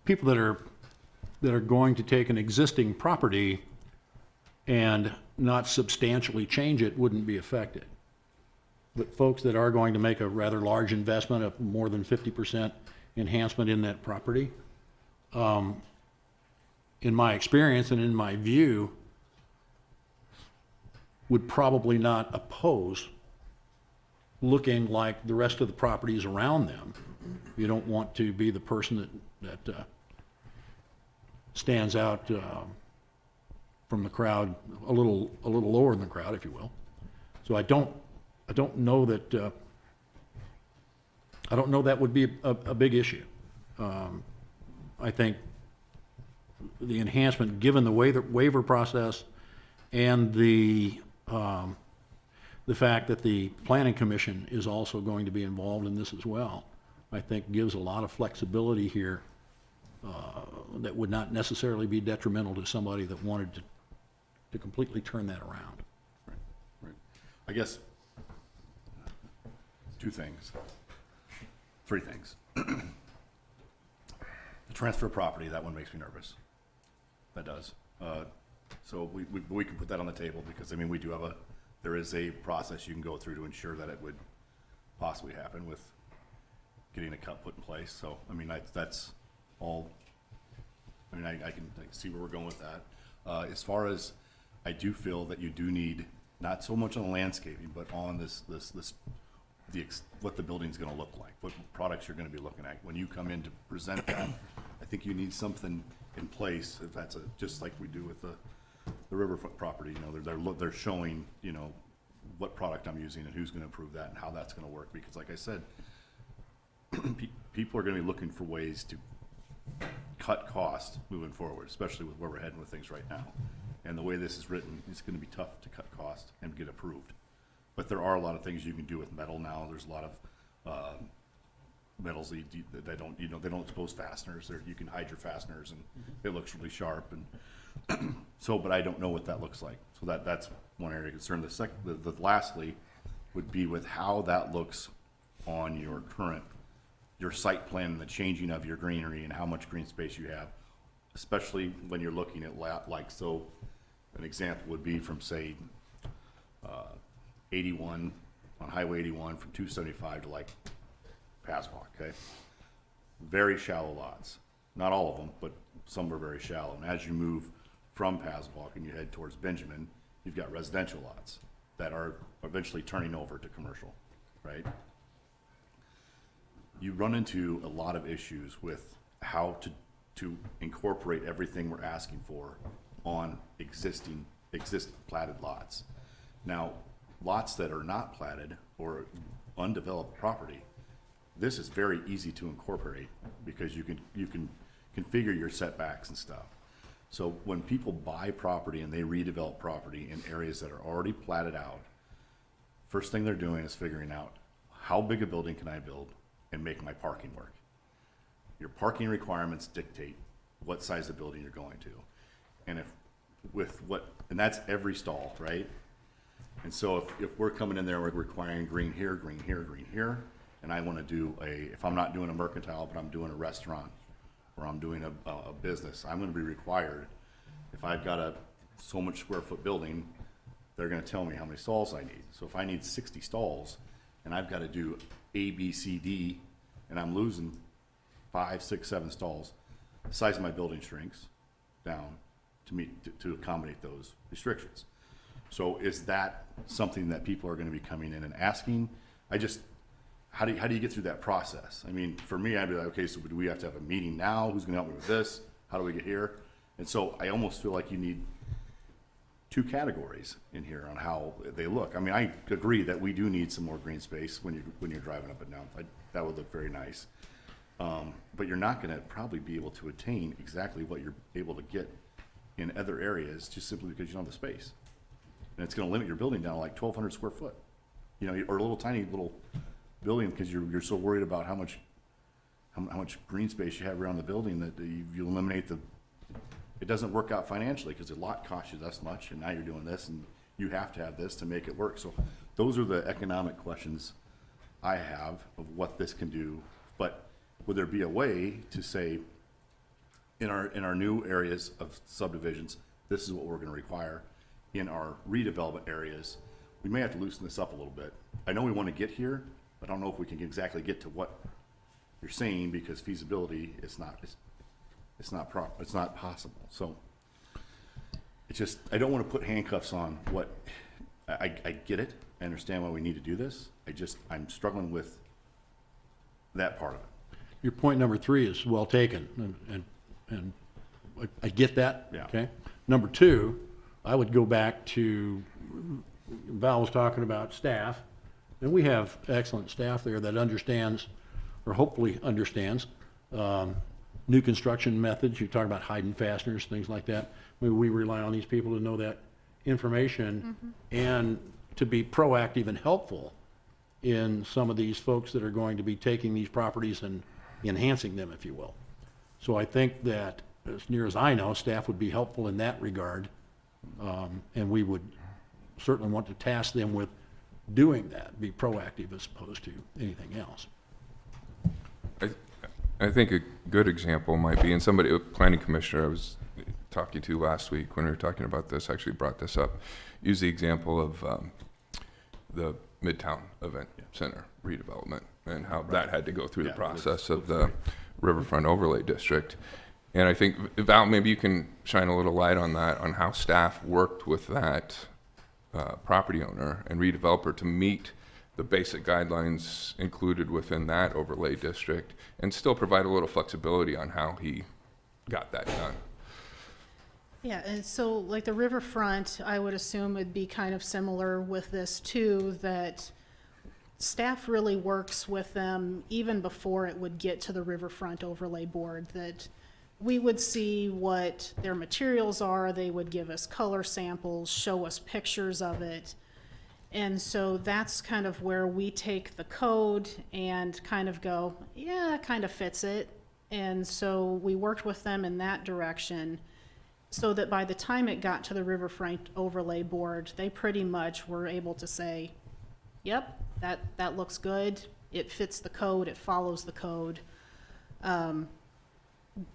Speaker 8: people that are going to take an existing property and not substantially change it wouldn't be affected. But folks that are going to make a rather large investment of more than 50% enhancement in that property, in my experience and in my view, would probably not oppose looking like the rest of the properties around them. You don't want to be the person that stands out from the crowd, a little lower than the crowd, if you will. So I don't know that would be a big issue. I think the enhancement, given the waiver process and the fact that the Planning Commission is also going to be involved in this as well, I think gives a lot of flexibility here that would not necessarily be detrimental to somebody that wanted to completely turn that around.
Speaker 9: Right. I guess three things. The transfer of property, that one makes me nervous. That does. So we can put that on the table because, I mean, there is a process you can go through to ensure that it would possibly happen with getting a cut put in place. So, I mean, that's all, I mean, I can see where we're going with that. As far as, I do feel that you do need, not so much on the landscaping, but on what the building's gonna look like, what products you're gonna be looking at. When you come in to present that, I think you need something in place, if that's just like we do with the riverfront property, you know, they're showing, you know, what product I'm using and who's gonna approve that and how that's gonna work. Because like I said, people are gonna be looking for ways to cut costs moving forward, especially with where we're heading with things right now. And the way this is written, it's gonna be tough to cut costs and get approved. But there are a lot of things you can do with metal now. There's a lot of metals that don't, you know, they don't expose fasteners. You can hide your fasteners and it looks really sharp. And so, but I don't know what that looks like. So that's one area of concern. The lastly would be with how that looks on your site plan and the changing of your greenery and how much green space you have, especially when you're looking at so an example would be from, say, 81 on Highway 81 from 275 to like Passwalk, okay? Very shallow lots. Not all of them, but some are very shallow. And as you move from Passwalk and you head towards Benjamin, you've got residential lots. that are eventually turning over to commercial, right? You run into a lot of issues with how to incorporate everything we're asking for on existing platted lots. Now, lots that are not platted or undeveloped property, this is very easy to incorporate because you can configure your setbacks and stuff. So when people buy property and they redevelop property in areas that are already platted out, first thing they're doing is figuring out how big a building can I build and make my parking work. Your parking requirements dictate what size of building you're going to. And and that's every stall, right? And so if we're coming in there, we're requiring green here, green here, green here, and I want to do if I'm not doing a mercantile, but I'm doing a restaurant, or I'm doing a business, I'm going to be required, if I've got a so much square foot building, they're going to tell me how many stalls I need. So if I need 60 stalls, and I've got to do A, B, C, D, and I'm losing 5, 6, 7 stalls, the size of my building shrinks down to accommodate those restrictions. So is that something that people are going to be coming in and asking? How do you get through that process? I mean, for me, I'd be like, okay, so do we have to have a meeting now? Who's going to help me with this? How do we get here? And so I almost feel like you need 2 categories in here on how they look. I mean, I agree that we do need some more green space when you're driving up and down. That would look very nice. But you're not going to probably be able to attain exactly what you're able to get in other areas just simply because you don't have the space. And it's going to limit your building down to like 1,200 square foot, or a little tiny little building because you're so worried about how much green space you have around the building that you eliminate it doesn't work out financially because the lot costs you this much, and now you're doing this, and you have to have this to make it work. So those are the economic questions I have of what this can do. But would there be a way to say, in our new areas of subdivisions, this is what we're going to require. In our redevelopment areas, we may have to loosen this up a little bit. I know we want to get here, but I don't know if we can exactly get to what you're saying because feasibility is it's not possible. So it's just, I don't want to put handcuffs on what, I get it. I understand why we need to do this. I'm struggling with that part of it.
Speaker 8: Your point number 3 is well taken, and I get that.
Speaker 9: Yeah.
Speaker 8: Okay. Number 2, I would go back to, Val was talking about staff, and we have excellent staff there that understands, or hopefully understands, new construction methods. You talk about hiding fasteners, things like that. We rely on these people to know that information and to be proactive and helpful in some of these folks that are going to be taking these properties and enhancing them, if you will. So I think that, as near as I know, staff would be helpful in that regard, and we would certainly want to task them with doing that, be proactive as opposed to anything else.
Speaker 1: I think a good example might be, and a planning commissioner I was talking to last week when we were talking about this actually brought this up, use the example of the Midtown Event Center redevelopment and how that had to go through the process of the Riverfront Overlay District. And I think, Val, maybe you can shine a little light on that, on how staff worked with that property owner and redeveloper to meet the basic guidelines included within that overlay district and still provide a little flexibility on how he got that done.
Speaker 4: Yeah, and so like the riverfront, I would assume would be kind of similar with this too, that staff really works with them even before it would get to the riverfront overlay board, that we would see what their materials are, they would give us color samples, show us pictures of it. And so that's kind of where we take the code and kind of go, yeah, it kind of fits it. And so we worked with them in that direction so that by the time it got to the riverfront overlay board, they pretty much were able to say, yep, that looks good. It fits the code, it follows the code.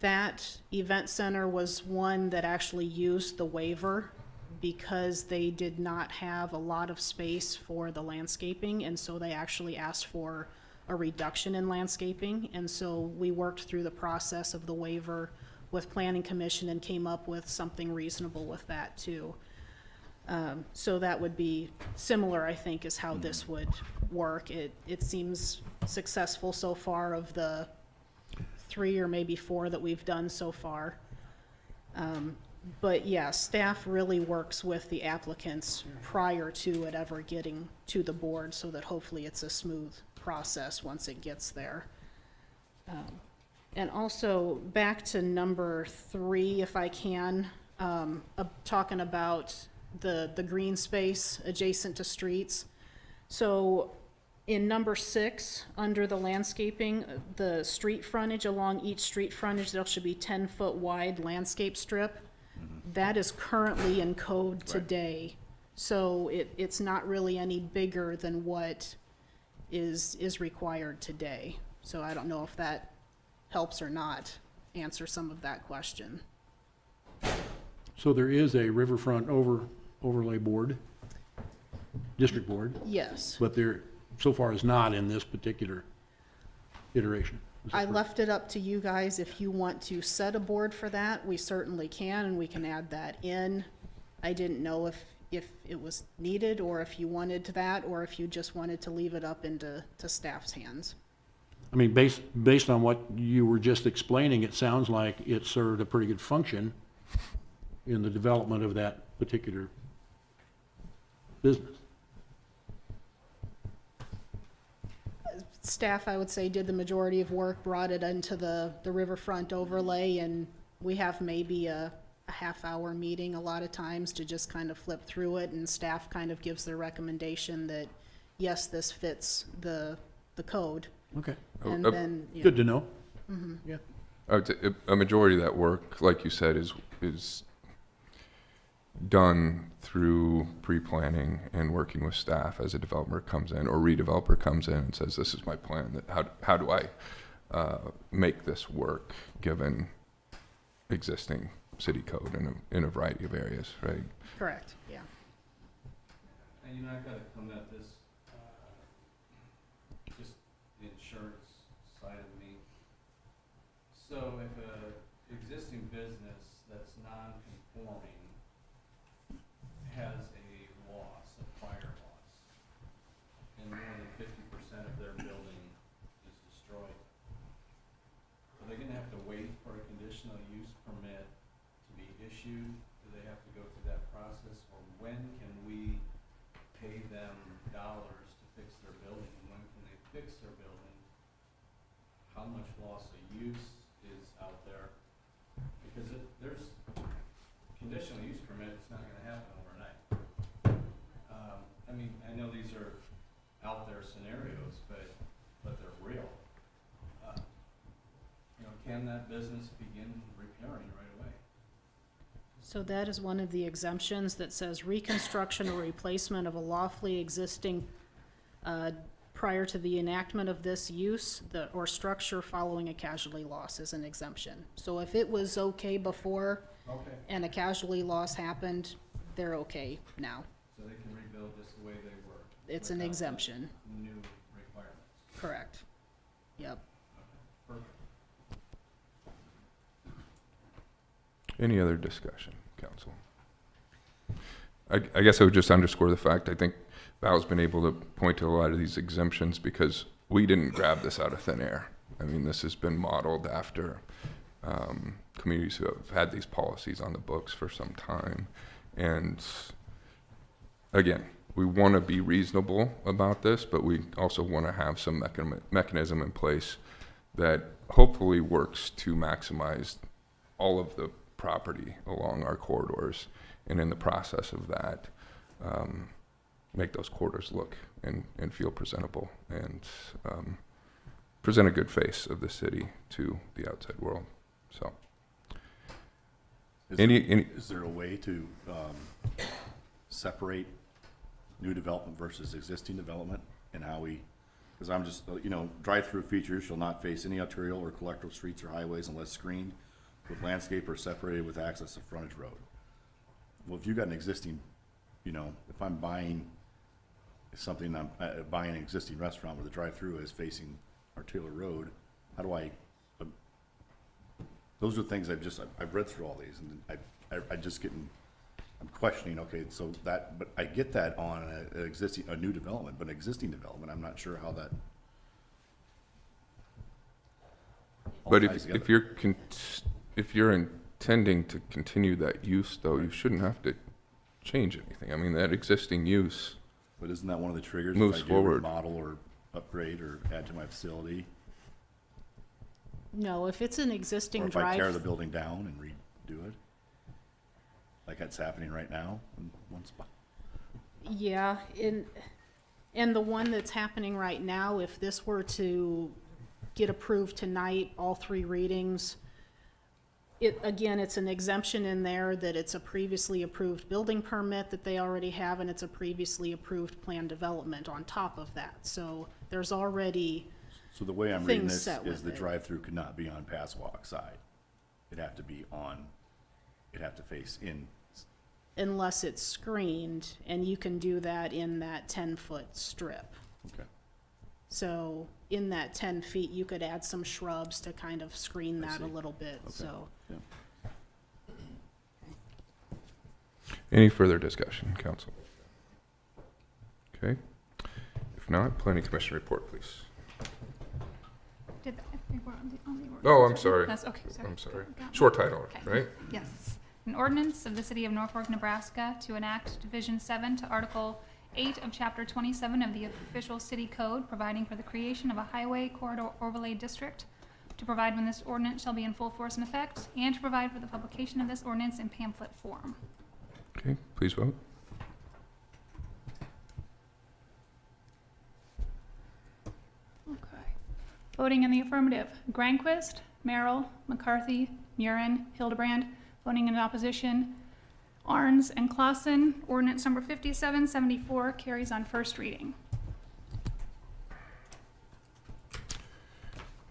Speaker 4: That event center was one that actually used the waiver because they did not have a lot of space for the landscaping, and so they actually asked for a reduction in landscaping. And so we worked through the process of the waiver with Planning Commission and came up with something reasonable with that too. So that would be similar, I think, is how this would work. It seems successful so far of the 3 or maybe 4 that we've done so far. But yeah, staff really works with the applicants prior to it ever getting to the board so that hopefully it's a smooth process once it gets there. And also, back to number 3, if I can, talking about the green space adjacent to streets. So in number 6, under the landscaping, the street frontage, along each street frontage, there should be 10-foot wide landscape strip. That is currently in code today. So it's not really any bigger than what is required today. So I don't know if that helps or not answer some of that question.
Speaker 8: So there is a riverfront overlay board, district board,
Speaker 4: Yes.
Speaker 8: but there so far is not in this particular iteration. Is that
Speaker 4: I
Speaker 8: correct?
Speaker 4: left it up to you guys. If you want to set a board for that, we certainly can, and we can add that in. I didn't know if it was needed, or if you wanted that, or if you just wanted to leave it up into staff's hands.
Speaker 8: I mean, based on what you were just explaining, it sounds like it served a pretty good function in the development of that particular business.
Speaker 4: Staff, I would say, did the majority of work, brought it into the riverfront overlay, and we have maybe a half-hour meeting a lot of times to just kind of flip through it, and staff kind of gives their recommendation that, yes, this fits the code.
Speaker 8: Okay,
Speaker 4: And then, you know,
Speaker 8: good to know. Yeah.
Speaker 1: A majority of that work, like you said, is done through pre-planning and working with staff as a developer comes in or redeveloper comes in and says, this is my plan. How do I make this work given existing city code in a variety of areas, right?
Speaker 4: correct, yeah.
Speaker 6: And I gotta come at this, just the insurance side of me. So if a existing business that's non-conforming has a loss, a fire loss, and more than 50% of their building is destroyed, are they gonna have to wait for a conditional use permit to be issued? Do they have to go through that process? Or when can we pay them dollars to fix their building? And when can they fix their building? How much loss of use is out there? Because there's conditional use permit, it's not gonna happen overnight. I mean, I know these are out there scenarios, but they're real. Can that business begin repairing right away?
Speaker 4: So that is one of the exemptions that says reconstruction or replacement of a lawfully existing, prior to the enactment of this use, or structure following a casualty loss is an exemption. So if it was okay before
Speaker 6: Okay.
Speaker 4: and a casualty loss happened, they're okay now.
Speaker 6: So they can rebuild just the way they were?
Speaker 4: It's an
Speaker 6: without
Speaker 4: exemption,
Speaker 6: New requirements?
Speaker 4: correct. Yep.
Speaker 6: Perfect.
Speaker 1: Any other discussion, council? I guess I would just underscore the fact, I think Val's been able to point to a lot of these exemptions because we didn't grab this out of thin air. I mean, this has been modeled after communities who have had these policies on the books for some time. And again, we want to be reasonable about this, but we also want to have some mechanism in place that hopefully works to maximize all of the property along our corridors, and in the process of that, make those corridors look and feel presentable and present a good face of the city to the outside world. So,
Speaker 9: Is there a way to separate new development versus existing development, and how we, because I'm just, drive-through features shall not face any arterial or collector streets or highways unless screened with landscape or separated with access to frontage road. Well, if you've got an existing, if I'm buying something, I'm buying an existing restaurant where the drive-through is facing arterial road, how do I, those are things I've read through all these, and I just getting I'm questioning, okay, so that, but I get that on a new development, but an existing development, I'm not sure how that. all
Speaker 1: But
Speaker 9: ties
Speaker 1: if
Speaker 9: together.
Speaker 1: if you're intending to continue that use, though, you shouldn't have to change anything. I mean, that existing use,
Speaker 9: But isn't that one of the triggers?
Speaker 1: Moves
Speaker 9: if I do
Speaker 1: forward.
Speaker 9: remodel or upgrade or add to my facility?
Speaker 4: No, if it's an
Speaker 9: Or
Speaker 4: existing
Speaker 9: if I tear the
Speaker 4: drive,
Speaker 9: building down and redo it? Like that's happening right now in one spot?
Speaker 4: yeah, and the one that's happening right now, if this were to get approved tonight, all 3 readings, again, it's an exemption in there that it's a previously approved building permit that they already have, and it's a previously approved plan development on top of that. So there's already,
Speaker 9: So the way I'm reading
Speaker 4: Things
Speaker 9: this
Speaker 4: set
Speaker 9: is
Speaker 4: with
Speaker 9: the
Speaker 4: it.
Speaker 9: drive-through could not be on pass-walk side. It'd have to be on, it'd have to face in.
Speaker 4: unless it's screened, and you can do that in that 10-foot strip.
Speaker 9: Okay.
Speaker 4: So in that 10 feet, you could add some shrubs to kind of screen
Speaker 9: I
Speaker 4: that a
Speaker 9: see.
Speaker 4: little bit,
Speaker 9: Okay.
Speaker 4: so.
Speaker 9: Yeah.
Speaker 1: any further discussion, council? Okay. If not, planning commission report, please.
Speaker 3: I think we're on the ordinance.
Speaker 1: Oh, I'm sorry.
Speaker 3: That's okay, sorry.
Speaker 1: I'm sorry.
Speaker 3: Got me.
Speaker 1: Short title,
Speaker 3: Okay.
Speaker 1: right?
Speaker 3: Yes. An ordinance of the City of Norfolk, Nebraska to enact Division 7 to Article 8 of Chapter 27 of the official city code, providing for the creation of a highway corridor overlay district, to provide when this ordinance shall be in full force and effect, and to provide for the publication of this ordinance in pamphlet form.
Speaker 1: Okay, please vote.
Speaker 3: Okay. Voting in the affirmative, Granquist, Merrill, McCarthy, Murin, Hildebrand. Voting in opposition, Arns and Clausen. Ordinance number 5774 carries on first reading.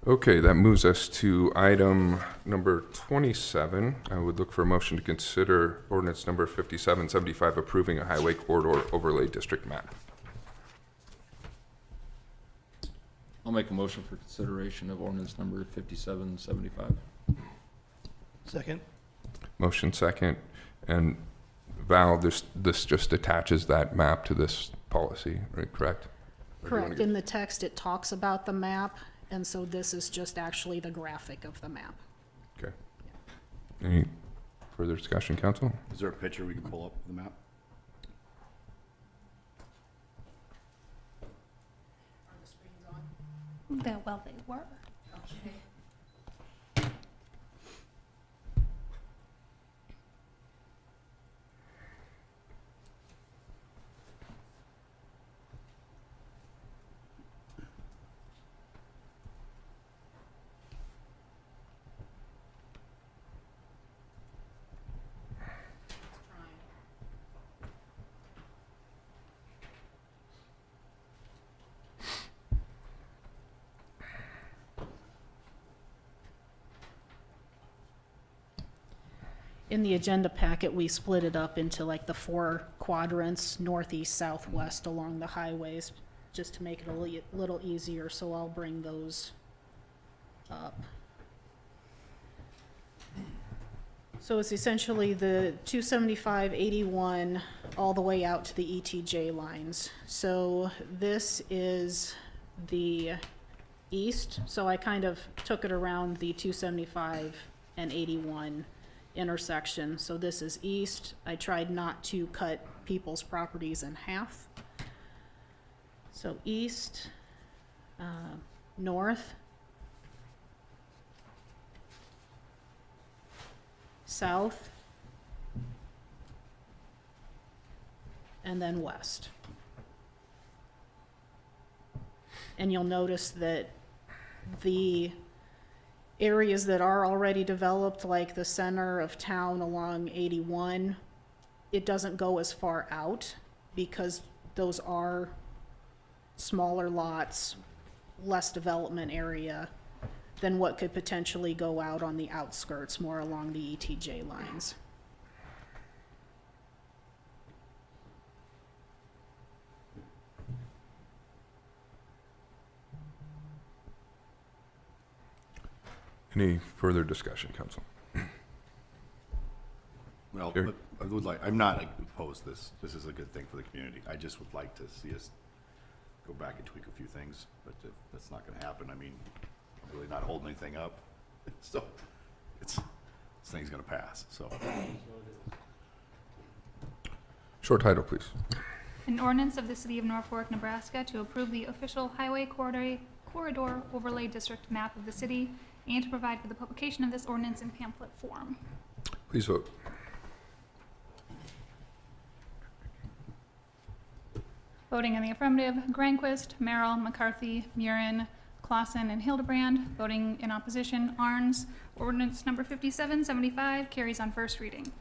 Speaker 1: Okay, that moves us to item number 27. I would look for a motion to consider ordinance number 5775, approving a highway corridor overlay district map.
Speaker 10: I'll make a motion for consideration of ordinance number 5775.
Speaker 7: Second.
Speaker 1: Motion second, and Val, this just attaches that map to this policy, right, correct? Or do you wanna
Speaker 4: Correct,
Speaker 1: get-
Speaker 4: in the text, it talks about the map, and so this is just actually the graphic of the map.
Speaker 1: Okay. Any further discussion, council?
Speaker 9: Is there a picture we can pull up of the map?
Speaker 3: Well, they were.
Speaker 4: In the agenda packet, we split it up into like the 4 quadrants, northeast, southwest along the highways, just to make it a little easier, so I'll bring those up. So it's essentially the 275-81 all the way out to the ETJ lines. So this is the east, so I kind of took it around the 275 and 81 intersection. So this is east. I tried not to cut people's properties in half. So east, north, south, and then west. And you'll notice that the areas that are already developed, like the center of town along 81, it doesn't go as far out because those are smaller lots, less development area than what could potentially go out on the outskirts, more along the ETJ lines.
Speaker 1: Any further discussion, council?
Speaker 9: Well,
Speaker 1: Here.
Speaker 9: but I would like, I'm not opposed to this. This is a good thing for the community. I just would like to see us go back and tweak a few things, but if that's not gonna happen, I mean, I'm really not holding anything up. So, this thing's gonna pass, so.
Speaker 1: Short title, please.
Speaker 3: An ordinance of the City of Norfolk, Nebraska to approve the official highway corridor overlay district map of the city and to provide for the publication of this ordinance in pamphlet form.
Speaker 1: Please vote.
Speaker 3: Voting in the affirmative, Granquist, Merrill, McCarthy, Murin, Clausen, and Hildebrand. Voting in opposition, Arns. Ordinance number 5775 carries on first reading.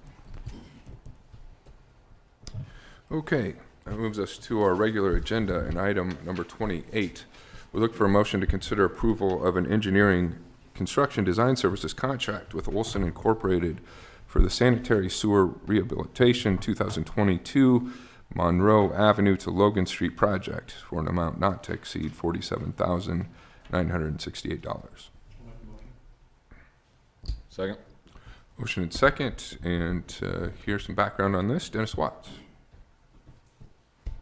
Speaker 1: Okay, that moves us to our regular agenda and item number 28. We look for a motion to consider approval of an engineering construction design services contract with Olson Incorporated for the sanitary sewer rehabilitation 2022 Monroe Avenue to Logan Street project for an amount not to exceed $47,968.
Speaker 10: Second.
Speaker 1: Motion and second, and here's some background on this. Dennis Watts.
Speaker 12: Good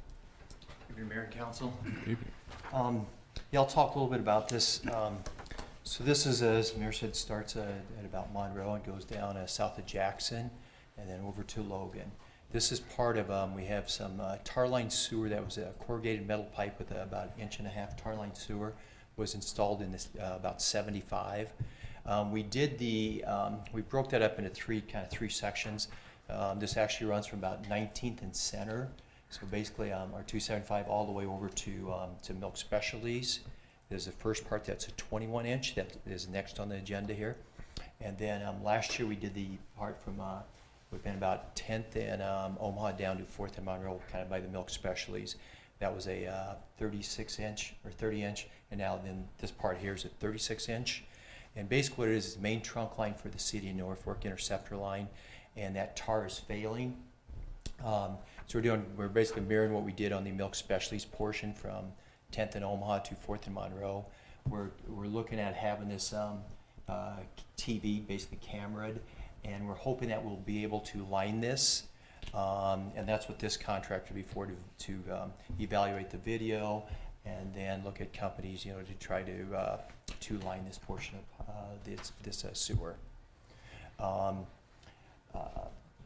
Speaker 12: evening, Mayor and Council.
Speaker 1: Evening.
Speaker 12: Yeah, I'll talk a little bit about this. So this is, as Mayor said, starts at about Monroe and goes down south of Jackson and then over to Logan. This is part of, we have some tar line sewer that was a corrugated metal pipe with about 1.5 inch tar line sewer was installed in this about 75. We did we broke that up into three sections. This actually runs from about 19th and Center. So basically our 275 all the way over to Milk Specialties. There's the first part that's a 21 inch that is next on the agenda here. And then last year we did the part from we've been about 10th and Omaha down to 4th and Monroe, kind of by the Milk Specialties. That was a 36 inch or 30 inch, and now then this part here is a 36 inch. And basically what it is the main trunk line for the city of Norfolk, interceptor line, and that tar is failing. So we're basically mirroring what we did on the Milk Specialties portion from 10th and Omaha to 4th and Monroe. We're looking at having this TV, basically cameraed, and we're hoping that we'll be able to line this, and that's what this contract would be for, to evaluate the video and then look at companies, to try to line this portion of this sewer.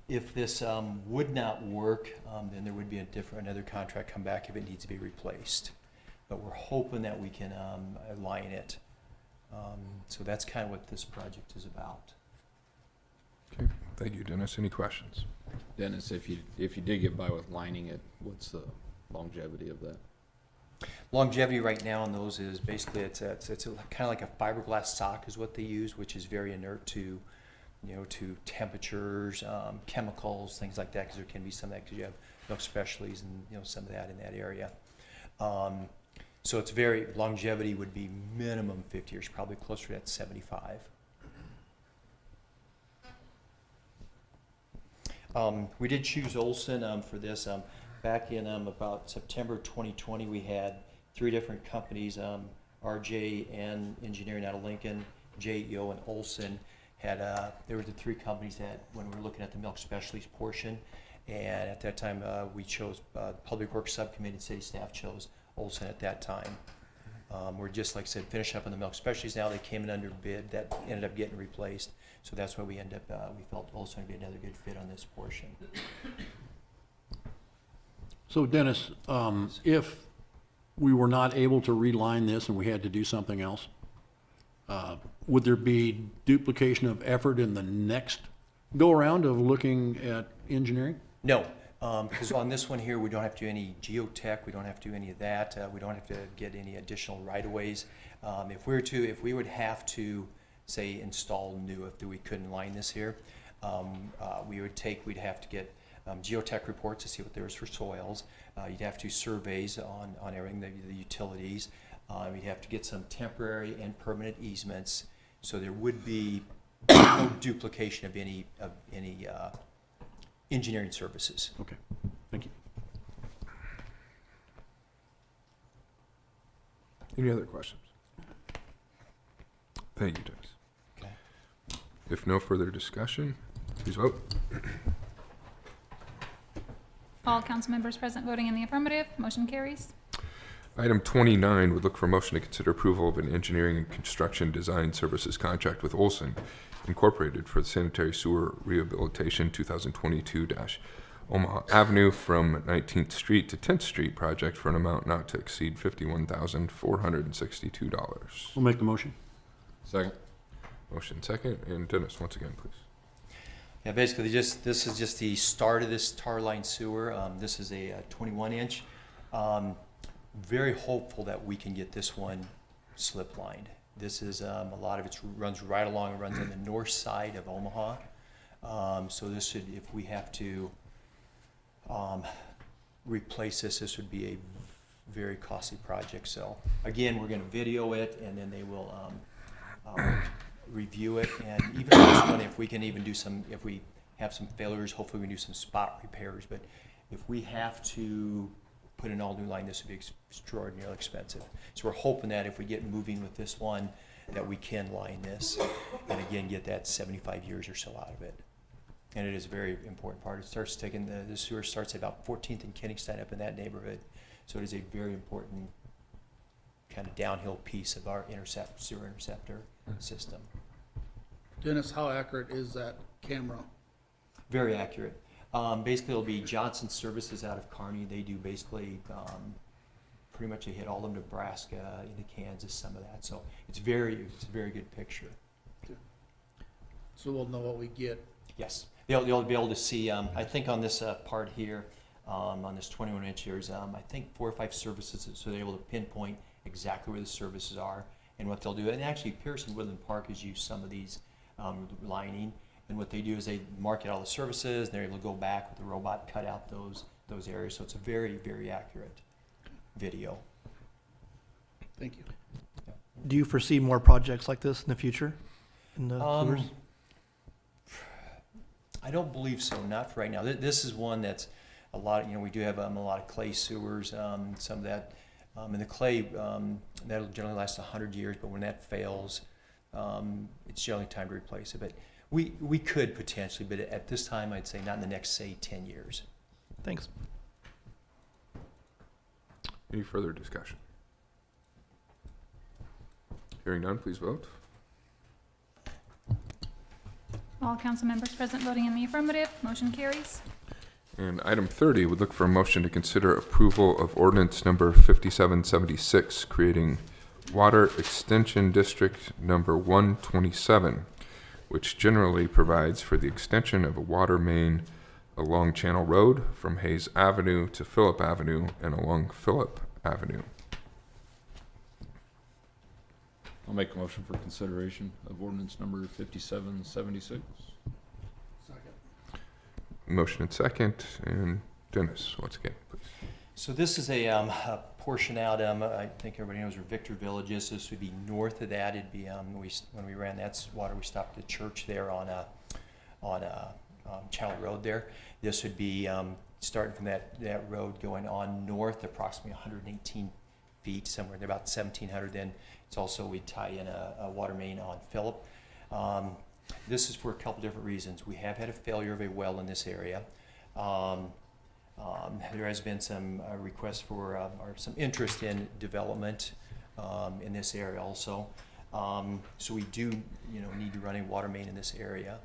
Speaker 12: If this would not work, then there would be another contract come back if it needs to be replaced. But we're hoping that we can line it. So that's kind of what this project is about.
Speaker 1: Okay, thank you, Dennis. Any questions?
Speaker 10: Dennis, if you did get by with lining it, what's the longevity of that?
Speaker 12: Longevity right now on those is basically it's kind of like a fiberglass sock is what they use, which is very inert to to temperatures, chemicals, things like that, because there can be some of that because you have Milk Specialties and some of that in that area. So it's very, longevity would be minimum 50 years, probably closer to that 75. We did choose Olson for this. Back in about September 2020, we had 3 different companies, RJ&N Engineering out of Lincoln, JEO, and Olson. There were the 3 companies that, when we were looking at the Milk Specialties portion, and at that time we chose Public Works Subcommittee and City staff chose Olson at that time. We're just, like I said, finishing up on the Milk Specialties now. They came in under bid, that ended up getting replaced, so that's why we ended up, we felt Olson would be another good fit on this portion.
Speaker 8: So Dennis, if we were not able to reline this and we had to do something else, would there be duplication of effort in the next go-around of looking at engineering?
Speaker 12: No, because on this one here, we don't have to do any geotech, we don't have to do any of that, we don't have to get any additional right-of-ways. If we would have to, say, install new, if we couldn't line this here, we'd have to get geotech reports to see what there is for soils. You'd have to do surveys on everything, the utilities. You'd have to get some temporary and permanent easements, so there would be no duplication of any engineering services.
Speaker 8: Okay, thank you.
Speaker 1: Any other questions? Thank you, Dennis.
Speaker 12: Okay.
Speaker 1: If no further discussion, please vote.
Speaker 3: All council members present voting in the affirmative, motion carries.
Speaker 1: Item 29 would look for a motion to consider approval of an engineering and construction design services contract with Olson Incorporated for the sanitary sewer rehabilitation 2022-Omaha Avenue from 19th Street to 10th Street project for an amount not to exceed $51,462.
Speaker 8: We'll make the motion.
Speaker 10: Second.
Speaker 1: Motion second, and Dennis, once again, please.
Speaker 12: Yeah, basically, this is just the start of this tar line sewer. This is a 21-inch. Very hopeful that we can get this one slip lined. This is a lot of it runs right along. It runs on the north side of Omaha. So this should, if we have to replace this would be a very costly project. So again, we're going to video it, and then they will review it. And even on this one, if we can even do some, if we have some failures, hopefully we can do some spot repairs. But if we have to put an all new line, this would be extraordinarily expensive. So we're hoping that if we get moving with this one, that we can line this and again get that 75 years or so out of it. And it is a very important part. It starts taking the sewer starts at about 14th and Kenningstein, up in that neighborhood. So it is a very important kind of downhill piece of our sewer interceptor system.
Speaker 11: Dennis, how accurate is that camera?
Speaker 12: Very accurate. Basically, it'll be Johnson Services out of Kearney. They do basically pretty much they hit all of Nebraska, into Kansas, some of that. So it's a very good picture.
Speaker 11: So we'll know what we get.
Speaker 12: Yes, they'll be able to see. I think on this part here, on this 21-inch, there's I think 4 or 5 services, so they're able to pinpoint exactly where the services are and what they'll do. And actually, Pearson Woodland Park has used some of these lining. And what they do is they mark out all the services, and they're able to go back with the robot, cut out those areas. So it's a very, very accurate video.
Speaker 11: Thank you.
Speaker 7: Do you foresee more projects like this in the future? In the sewers?
Speaker 12: I don't believe so, not for right now. This is one that's a lot, we do have a lot of clay sewers, some of that. And the clay, that'll generally last 100 years, but when that fails, it's generally time to replace it. But we could potentially, but at this time, I'd say not in the next, say, 10 years.
Speaker 7: Thanks.
Speaker 1: Any further discussion? Hearing none, please vote.
Speaker 3: All council members present voting in the affirmative, motion carries.
Speaker 1: And item 30 would look for a motion to consider approval of ordinance number 5776, creating Water Extension District number 127, which generally provides for the extension of a water main along Channel Road from Hayes Avenue to Phillip Avenue and along Phillip Avenue.
Speaker 10: I'll make a motion for consideration of ordinance number 5776.
Speaker 11: Second.
Speaker 1: Motion and second, and Dennis, once again, please.
Speaker 12: So this is a portion out, I think everybody knows where Victor Village is. This would be north of that. It'd be, when we ran that water, we stopped at the church there on Channel Road there. This would be starting from that road going on north, approximately 118 feet, somewhere there, about 1,700. Then it's also, we tie in a water main on Phillip. This is for a couple different reasons. We have had a failure of a well in this area. There has been some requests for or some interest in development in this area also. So we do, need to run a water main in this area.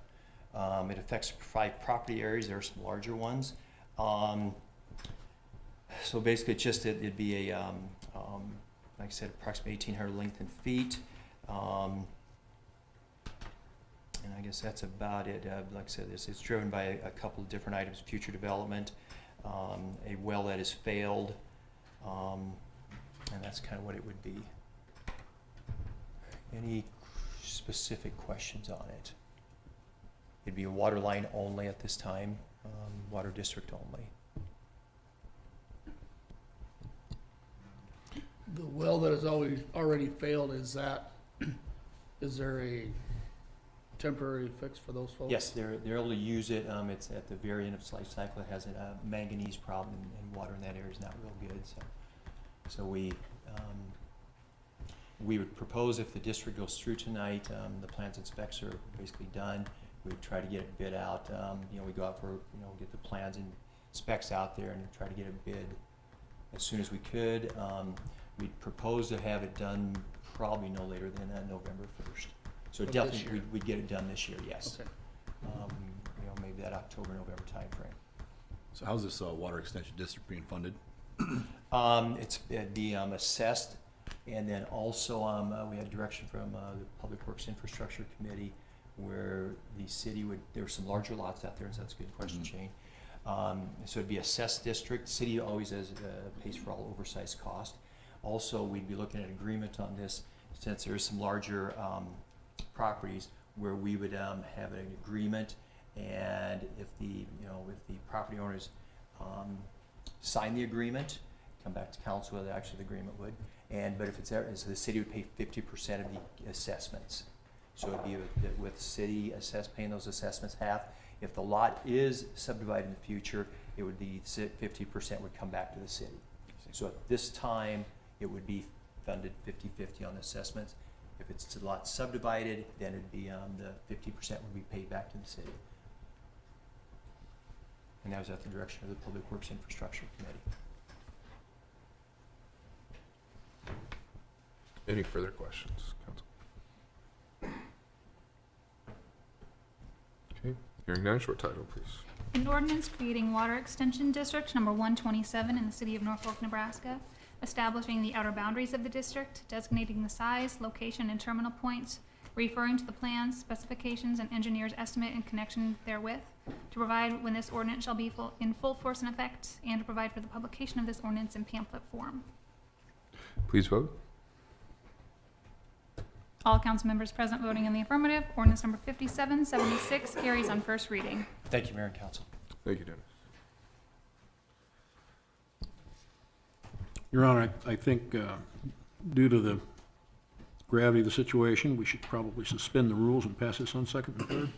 Speaker 12: It affects 5 property areas. There are some larger ones. So basically, it'd be a, like I said, approximately 1,800 length in feet. And I guess that's about it. Like I said, it's driven by a couple of different items: future development, a well that has failed, and that's kind of what it would be. Any specific questions on it? It'd be a water line only at this time, water district only.
Speaker 11: The well that has already failed, is there a temporary fix for those folks?
Speaker 12: Yes, they're able to use it. It's at the very end of its life cycle. It has a manganese problem, and water in that area is not real good. So we would propose, if the district goes through tonight, the plans and specs are basically done. We would try to get it bid out. We go out for, get the plans and specs out there and try to get a bid as soon as we could. We propose to have it done probably no later than November 1st. So
Speaker 11: Of this
Speaker 12: definitely,
Speaker 11: year?
Speaker 12: we'd get it done this year, yes.
Speaker 11: Okay.
Speaker 12: Maybe that October, November timeframe.
Speaker 9: So how's this water extension district being funded?
Speaker 12: It'd be assessed, and then also we had direction from the Public Works Infrastructure Committee where the city would, there were some larger lots out there, so that's a good question, Shane. So it'd be assessed district. City always pays for all oversized cost. Also, we'd be looking at agreement on this since there's some larger properties where we would have an agreement, and if the property owners sign the agreement, come back to council whether actually the agreement would, but if it's there, so the city would pay 50% of the assessments. So it'd be with city paying those assessments half. If the lot is subdivided in the future, it would be 50% would come back to the city. So at this time, it would be funded 50-50 on assessments. If it's a lot subdivided, then it'd be the 50% would be paid back to the city. And that was at the direction of the Public Works Infrastructure Committee.
Speaker 1: Any further questions, council? Okay, hearing none, short title, please.
Speaker 3: An ordinance creating water extension district number 127 in the city of Norfolk, Nebraska, establishing the outer boundaries of the district, designating the size, location, and terminal points, referring to the plans, specifications, and engineer's estimate in connection therewith, to provide when this ordinance shall be in full force and effect, and to provide for the publication of this ordinance in pamphlet form.
Speaker 1: Please vote.
Speaker 3: All council members present voting in the affirmative. Ordinance number 5776 carries on first reading.
Speaker 12: Thank you, Mayor and Council.
Speaker 1: Thank you, Dennis.
Speaker 8: Your Honor, I think due to the gravity of the situation, we should probably suspend the rules and pass this on second and third.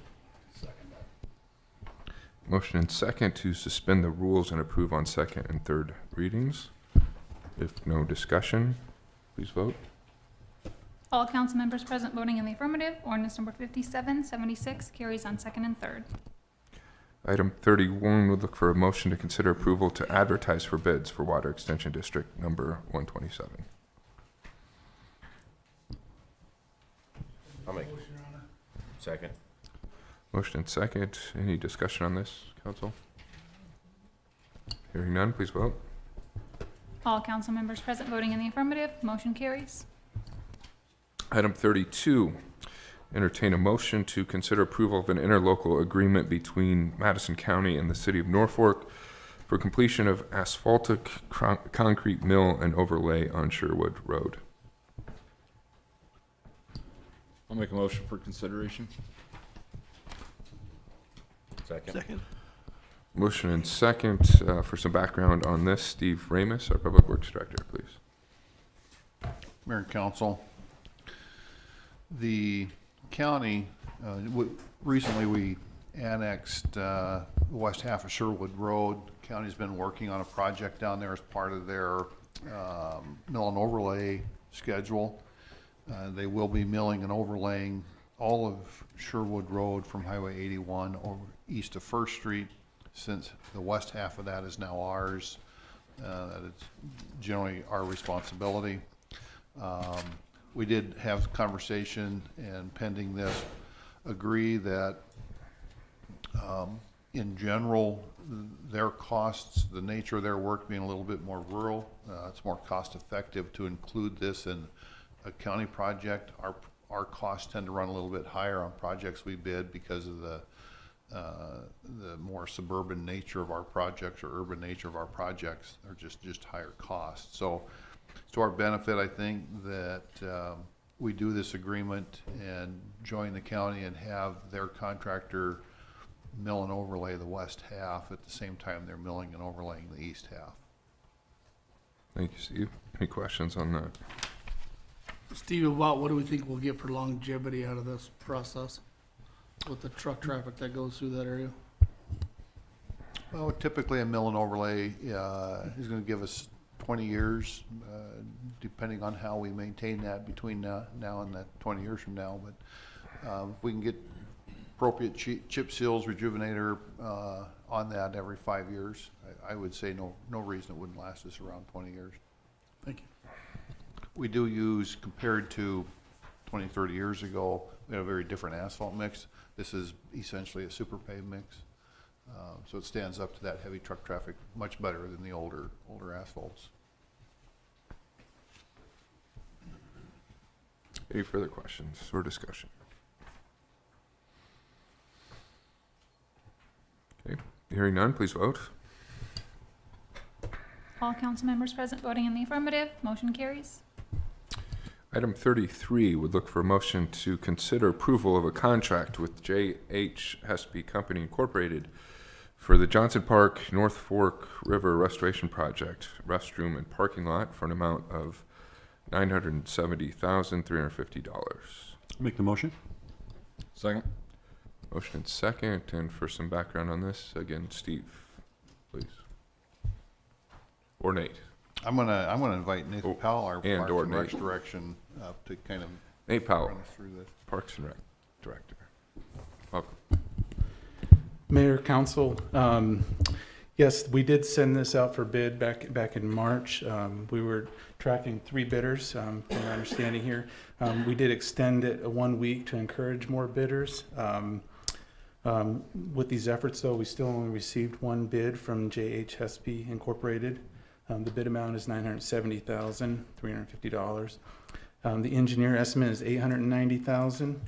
Speaker 1: Motion and second to suspend the rules and approve on second and third readings. If no discussion, please vote.
Speaker 3: All council members present voting in the affirmative. Ordinance number 5776 carries on second and third.
Speaker 1: Item 31 would look for a motion to consider approval to advertise for bids for water extension district number 127.
Speaker 2: I'll make. Second.
Speaker 1: Motion and second. Any discussion on this, council? Hearing none, please vote.
Speaker 3: All council members present voting in the affirmative. Motion carries.
Speaker 1: Item 32, entertain a motion to consider approval of an interlocal agreement between Madison County and the City of Norfolk for completion of asphaltic concrete mill and overlay on Sherwood Road.
Speaker 10: I'll make a motion for consideration.
Speaker 2: Second.
Speaker 1: Motion and second. For some background on this, Steve Ramus, our Public Works Director, please.
Speaker 13: Mayor and Council, the county, recently we annexed the west half of Sherwood Road. County's been working on a project down there as part of their mill and overlay schedule. They will be milling and overlaying all of Sherwood Road from Highway 81 over east of First Street, since the west half of that is now ours. That it's generally our responsibility. We did have conversation, and pending this, agree that in general, their costs, the nature of their work being a little bit more rural, it's more cost effective to include this in a county project. Our costs tend to run a little bit higher on projects we bid because of the more suburban nature of our projects or urban nature of our projects. They're just higher costs. So it's to our benefit, I think, that we do this agreement and join the county and have their contractor mill and overlay the west half at the same time they're milling and overlaying the east half.
Speaker 1: Thank you, Steve. Any questions on that?
Speaker 11: Steve, about what do we think we'll get for longevity out of this process with the truck traffic that goes through that area?
Speaker 13: Well, typically a mill and overlay is going to give us 20 years, depending on how we maintain that between now and that 20 years from now. But if we can get appropriate chip seals, rejuvenator on that every 5 years. I would say no reason it wouldn't last us around 20 years.
Speaker 11: Thank you.
Speaker 13: We do use, compared to 20, 30 years ago, we had a very different asphalt mix. This is essentially a super pave mix. So it stands up to that heavy truck traffic much better than the older asphalts.
Speaker 1: Any further questions or discussion? Okay, hearing none, please vote.
Speaker 3: All council members present voting in the affirmative, motion carries.
Speaker 1: Item 33 would look for a motion to consider approval of a contract with J.H. Hespe Company Incorporated for the Johnson Park North Fork River Restoration Project, restroom and parking lot for an amount of $970,350.
Speaker 8: Make the motion.
Speaker 10: Second.
Speaker 1: Motion and second, and for some background on this, again, Steve, please. Or Nate.
Speaker 13: I'm gonna invite Nathan Powell, our
Speaker 1: and
Speaker 13: Parks
Speaker 1: or
Speaker 13: and Recs
Speaker 1: Nate.
Speaker 13: direction, to kind of
Speaker 1: Nate Powell,
Speaker 13: run us through this.
Speaker 1: Parks and Rec Director. Welcome.
Speaker 14: Mayor, Council, yes, we did send this out for bid back in March. We were tracking 3 bidders, from my understanding here. We did extend it 1 week to encourage more bidders. With these efforts, though, we still only received 1 bid from J.H. Hespe Incorporated. The bid amount is $970,350. The engineer estimate is $890,000.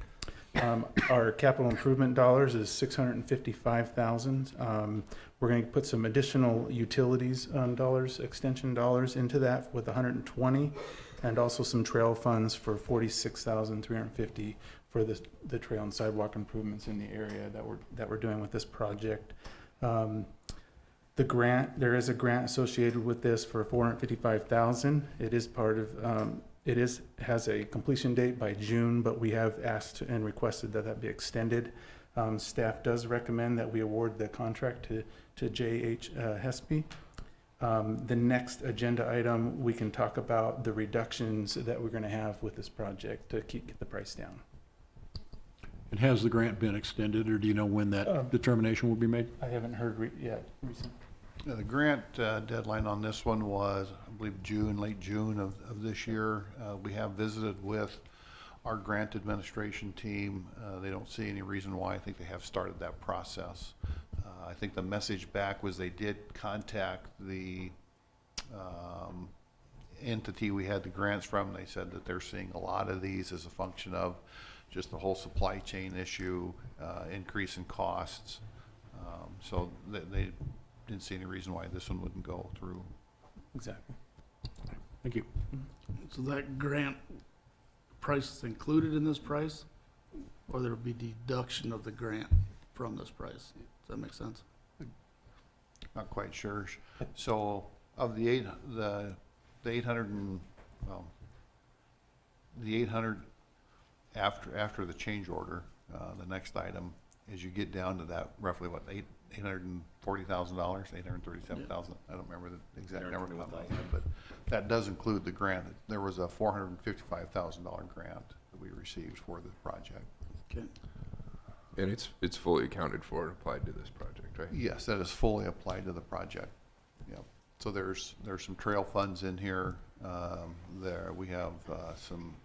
Speaker 14: Our capital improvement dollars is $655,000. We're going to put some additional utilities dollars, extension dollars into that with $120,000, and also some trail funds for $46,350 for the trail and sidewalk improvements in the area that we're doing with this project. The grant, there is a grant associated with this for $455,000. It is part of, has a completion date by June, but we have asked and requested that that be extended. Staff does recommend that we award the contract to J.H. Hespe. The next agenda item, we can talk about the reductions that we're going to have with this project to get the price down.
Speaker 8: And has the grant been extended, or do you know when that determination will be made?
Speaker 14: I haven't heard yet recently.
Speaker 13: Yeah, the grant deadline on this one was, I believe, late June of this year. We have visited with our grant administration team. They don't see any reason why. I think they have started that process. I think the message back was they did contact the entity we had the grants from. They said that they're seeing a lot of these as a function of just the whole supply chain issue, increase in costs. So they didn't see any reason why this one wouldn't go through.
Speaker 14: Exactly.
Speaker 8: Thank you.
Speaker 11: So that grant price is included in this price, or there'll be deduction of the grant from this price? Does that make sense?
Speaker 13: Not quite sure. So of the 800 after the change order, the next item is you get down to that roughly what, $840,000, $837,000. I don't remember the exact number, but that does include the grant. There was a $455,000 grant that we received for the project.
Speaker 11: Okay.
Speaker 1: And it's fully accounted for and applied to this project, right?
Speaker 13: Yes, that is fully applied to the project. Yep. So there's some trail funds in here. There we have some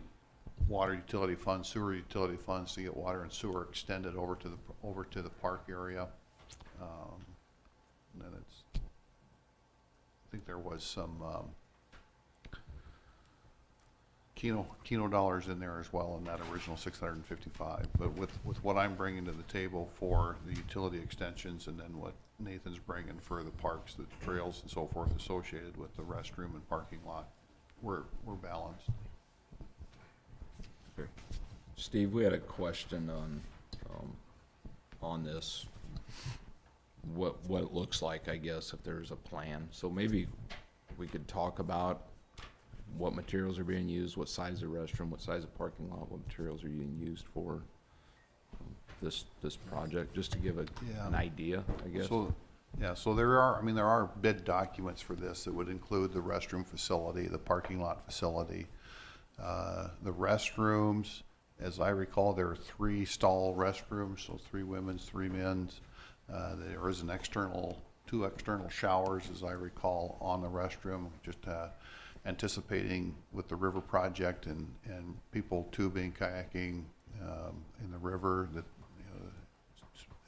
Speaker 13: water utility funds, sewer utility funds to get water and sewer extended over to the park area. And then I think there was some Keno dollars in there as well in that original 655. But with what I'm bringing to the table for the utility extensions, and then what Nathan's bringing for the parks, the trails and so forth associated with the restroom and parking lot, we're balanced.
Speaker 1: Okay.
Speaker 10: Steve, we had a question on this. What it looks like, I guess, if there's a plan. So maybe we could talk about what materials are being used, what size of restroom, what size of parking lot, what materials are being used for this project, just to give an idea, I guess.
Speaker 13: So, yeah, so there are bid documents for this that would include the restroom facility, the parking lot facility, the restrooms, As I recall, there are 3 stall restrooms, so 3 women's, 3 men's. There is an external, 2 external showers, as I recall, on the restroom, just anticipating with the river project and people tubing, kayaking in the river, that, you know,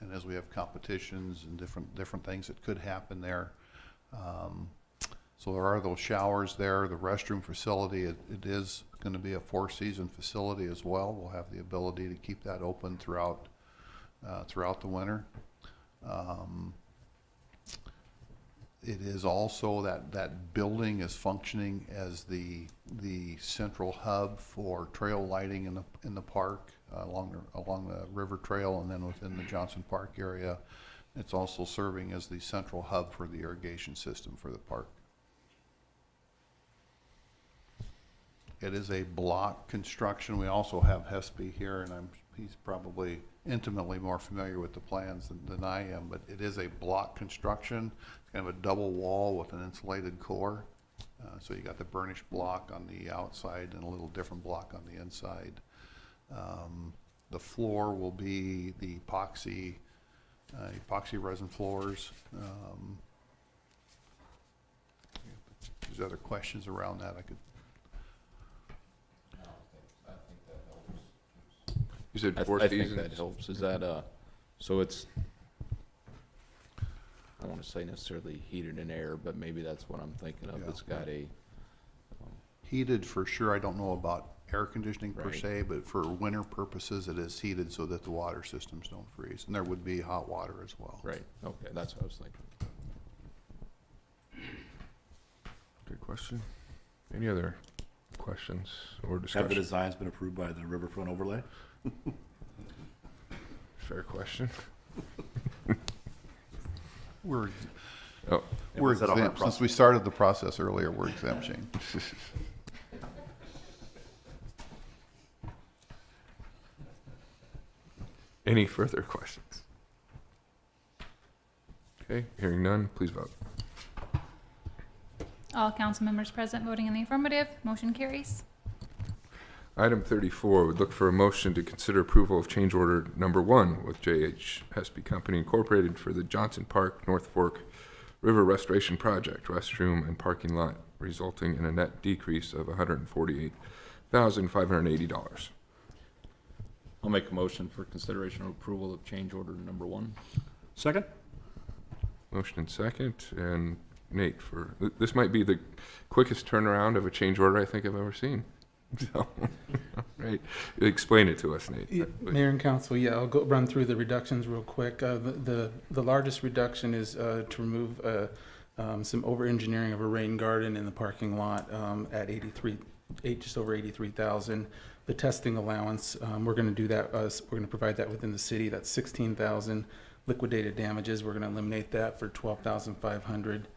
Speaker 13: and as we have competitions and different things that could happen there. So there are those showers there. The restroom facility, it is going to be a 4-season facility as well. We'll have the ability to keep that open throughout the winter. It is also that building is functioning as the central hub for trail lighting in the park along the river trail, and then within the Johnson Park area. It's also serving as the central hub for the irrigation system for the park. It is a block construction. We also have Hespe here, and he's probably intimately more familiar with the plans than I am, but it is a block construction. It's kind of a double wall with an insulated core. So you got the burnished block on the outside and a little different block on the inside. The floor will be the epoxy resin floors. If there's other questions around that, I could.
Speaker 1: You said
Speaker 10: I
Speaker 1: 4
Speaker 10: think
Speaker 1: seasons?
Speaker 10: that helps. Is that, so it's, I don't want to say necessarily heated in air, but maybe that's what I'm thinking of.
Speaker 13: Yeah.
Speaker 10: It's got a,
Speaker 13: Heated for sure. I don't know about air conditioning per
Speaker 10: Right.
Speaker 13: se, but for winter purposes, it is heated so that the water systems don't freeze. And there would be hot water as well.
Speaker 10: right, okay, that's what I was thinking.
Speaker 1: Good question. Any other questions or
Speaker 9: Have the
Speaker 1: discussion?
Speaker 9: designs been approved by the riverfront overlay?
Speaker 1: Fair question.
Speaker 13: We're
Speaker 1: Oh,
Speaker 9: was that a hard
Speaker 13: exempt. Since we started the process earlier, we're exempting.
Speaker 1: any further questions? Okay, hearing none, please vote.
Speaker 3: All council members present voting in the affirmative, motion carries.
Speaker 1: Item 34, would look for a motion to consider approval of change order number 1 with J.H. Hespe Company Incorporated for the Johnson Park North Fork River Restoration Project, restroom and parking lot, resulting in a net decrease of $148,580.
Speaker 10: I'll make a motion for consideration of approval of change order number 1.
Speaker 8: Second?
Speaker 1: Motion and second, and Nate, this might be the quickest turnaround of a change order I think I've ever seen. So, right, explain it to us, Nate.
Speaker 14: Yeah, Mayor and Council, yeah, I'll run through the reductions real quick. The largest reduction is to remove some over-engineering of a rain garden in the parking lot at just over 83,000. The testing allowance, we're going to do that. We're going to provide that within the city. That's 16,000. Liquidated damages, we're going to eliminate that for 12,500.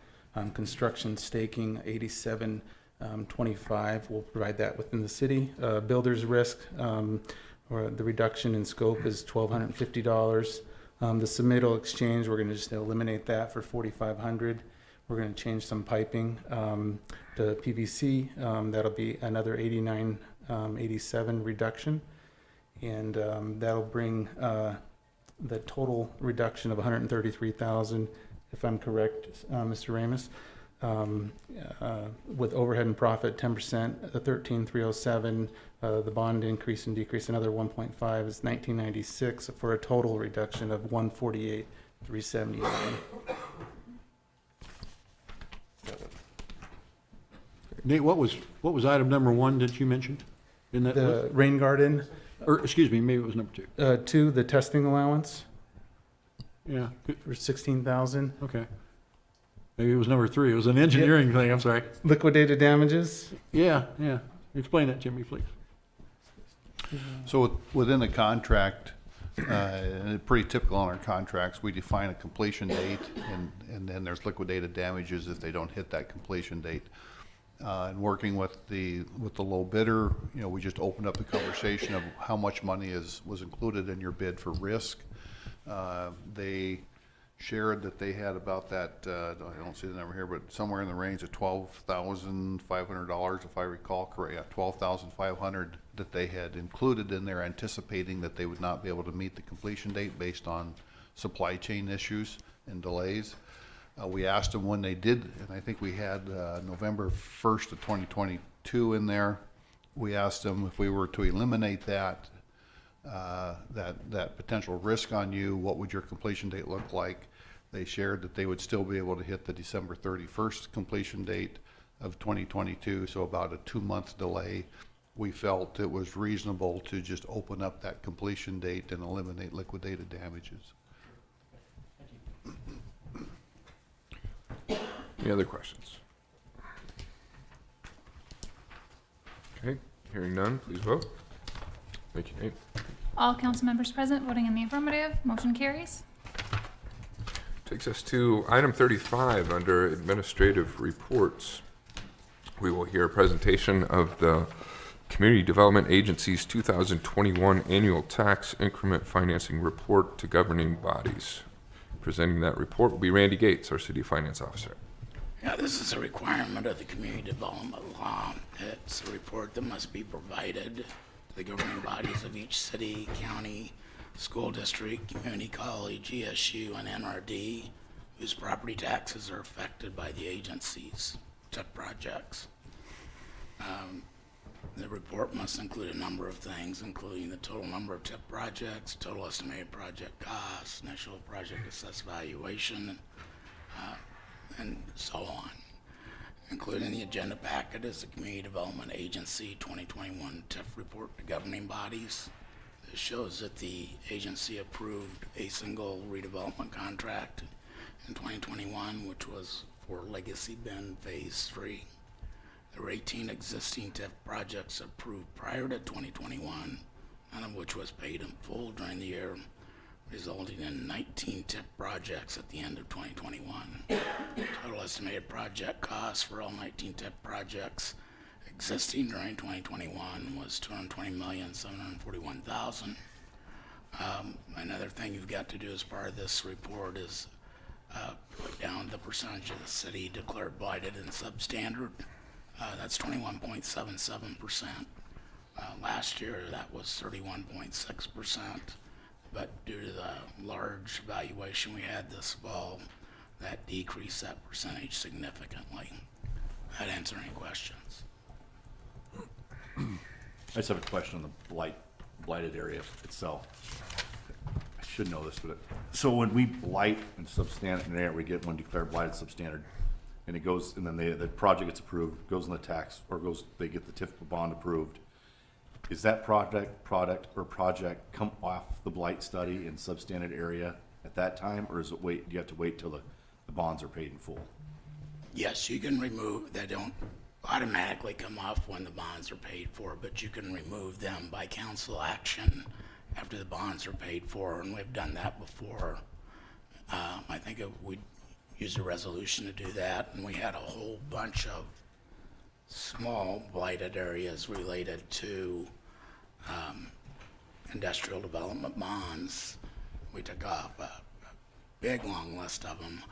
Speaker 14: Construction staking, 8725. We'll provide that within the city. Builder's risk, or the reduction in scope is $1,250. The submittal exchange, we're going to just eliminate that for 4,500. We're going to change some piping to PVC. That'll be another 8987 reduction, and that'll bring the total reduction of 133,000, if I'm correct, Mr. Ramus. With overhead and profit 10%, 13,307. The bond increase and decrease another 1.5 is 1996 for a total reduction of 148,379.
Speaker 8: Nate, what was item number 1 that you mentioned in that
Speaker 14: The
Speaker 8: list?
Speaker 14: rain garden,
Speaker 8: Or, excuse me, maybe it was number 2.
Speaker 14: 2, the testing allowance
Speaker 8: Yeah, good,
Speaker 14: for 16,000.
Speaker 8: okay. Maybe it was number 3. It was an engineering thing, I'm sorry.
Speaker 14: Liquidated damages.
Speaker 8: Yeah. Explain that, Jimmy, please.
Speaker 13: So within the contract, and it's pretty typical on our contracts, we define a completion date, and then there's liquidated damages if they don't hit that completion date. And working with the low bidder, we just opened up the conversation of how much money was included in your bid for risk. They shared that they had about that, I don't see the number here, but somewhere in the range of $12,500, if I recall correctly. Yeah, $12,500 that they had included in there, anticipating that they would not be able to meet the completion date based on supply chain issues and delays. We asked them when they did, and I think we had November 1st of 2022 in there. We asked them if we were to eliminate that potential risk on you, what would your completion date look like? They shared that they would still be able to hit the December 31st completion date of 2022, so about a 2-month delay. We felt it was reasonable to just open up that completion date and eliminate liquidated damages.
Speaker 1: Any other questions? Okay, hearing none, please vote. Thank you, Nate.
Speaker 3: All council members present voting in the affirmative, motion carries.
Speaker 1: Takes us to item 35 under administrative reports. We will hear a presentation of the Community Development Agency's 2021 Annual Tax Increment Financing Report to governing bodies. Presenting that report will be Randy Gates, our City Finance Officer.
Speaker 15: Yeah, this is a requirement of the community development law. It's a report that must be provided to the governing bodies of each city, county, school district, community college, ESU, and NRD, whose property taxes are affected by the agency's TIP projects. The report must include a number of things, including the total number of TIP projects, total estimated project costs, initial project assessed valuation, and so on. Included in the agenda packet is the Community Development Agency 2021 TIF report to governing bodies. This shows that the agency approved a single redevelopment contract in 2021, which was for Legacy Bend Phase 3. There were 18 existing TIF projects approved prior to 2021, none of which was paid in full during the year, resulting in 19 TIP projects at the end of 2021. Total estimated project costs for all 19 TIP projects existing during 2021 was $220,741,000. Another thing you've got to do as part of this report is put down the percentage of the city declared blighted and substandard. That's 21.77%. Last year that was 31.6%. But due to the large valuation we had this fall, that decreased that percentage significantly. I'd answer any questions.
Speaker 9: I just have a question on the blighted area itself. I should know this, but so when we blight and substandard an area, we get one declared blighted substandard, and it goes, and then the project gets approved, goes in the tax, or they get the TIF bond approved. Is that project come off the blight study in substandard area at that time, or is it do you have to wait till the bonds are paid in full?
Speaker 15: Yes, you can remove, they don't automatically come off when the bonds are paid for, but you can remove them by council action after the bonds are paid for, and we've done that before. I think we used a resolution to do that, and we had a whole bunch of small blighted areas related to industrial development bonds. We took off a big long list of them,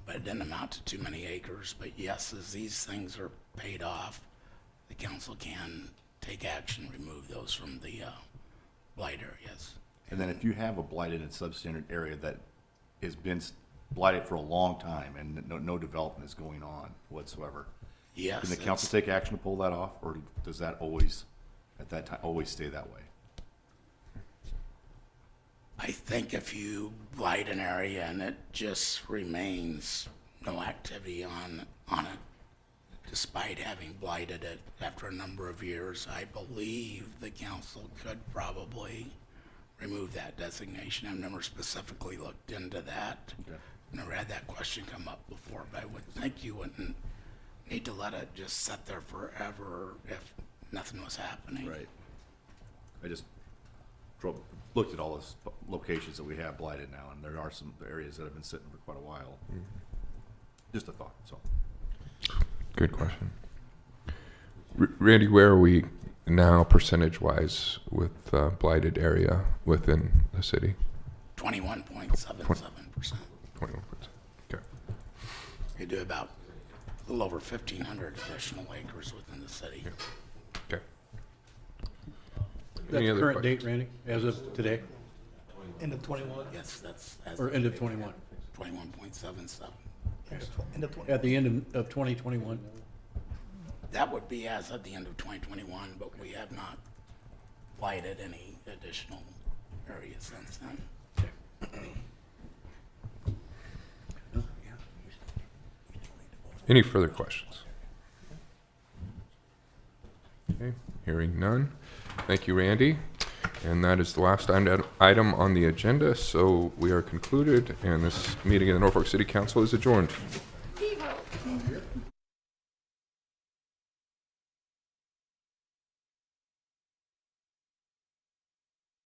Speaker 15: but it didn't amount to too many acres. But yes, as these things are paid off, the council can take action, remove those from the blight areas.
Speaker 9: And then if you have a blighted and substandard area that has been blighted for a long time and no development is going on whatsoever,
Speaker 15: yes,
Speaker 9: can the council take action to pull that off, or does that always, at that time, always stay that way?
Speaker 15: I think if you blight an area and it just remains no activity on it, despite having blighted it after a number of years, I believe the council could probably remove that designation. I've never specifically looked into that.
Speaker 9: Okay.
Speaker 15: Never had that question come up before, but I would think you wouldn't need to let it just sit there forever if nothing was happening.
Speaker 9: Right. I just looked at all those locations that we have blighted now, and there are some areas that have been sitting for quite a while. Mm-hmm. Just a thought, so.
Speaker 1: Good question. Randy, where are we now percentage-wise with blighted area within the city?
Speaker 15: 21.77%.
Speaker 1: 21. Okay.
Speaker 15: We do about a little over 1,500 additional acres within the city.
Speaker 1: Okay.
Speaker 8: That's
Speaker 1: Any
Speaker 8: the
Speaker 1: other
Speaker 8: current
Speaker 1: questions?
Speaker 8: date, Randy, as of today,
Speaker 7: End of 21.
Speaker 15: Yes, that's. as
Speaker 8: or
Speaker 15: of
Speaker 8: end of
Speaker 15: today,
Speaker 8: 21?
Speaker 15: 21.77.
Speaker 7: End of 20.
Speaker 8: At the end of 2021?
Speaker 15: That would be as of the end of 2021, but we have not lighted any additional areas since then.
Speaker 1: Any further questions? Okay, hearing none. Thank you, Randy. And that is the last item on the agenda, so we are concluded, and this meeting of the Norfolk City Council is adjourned.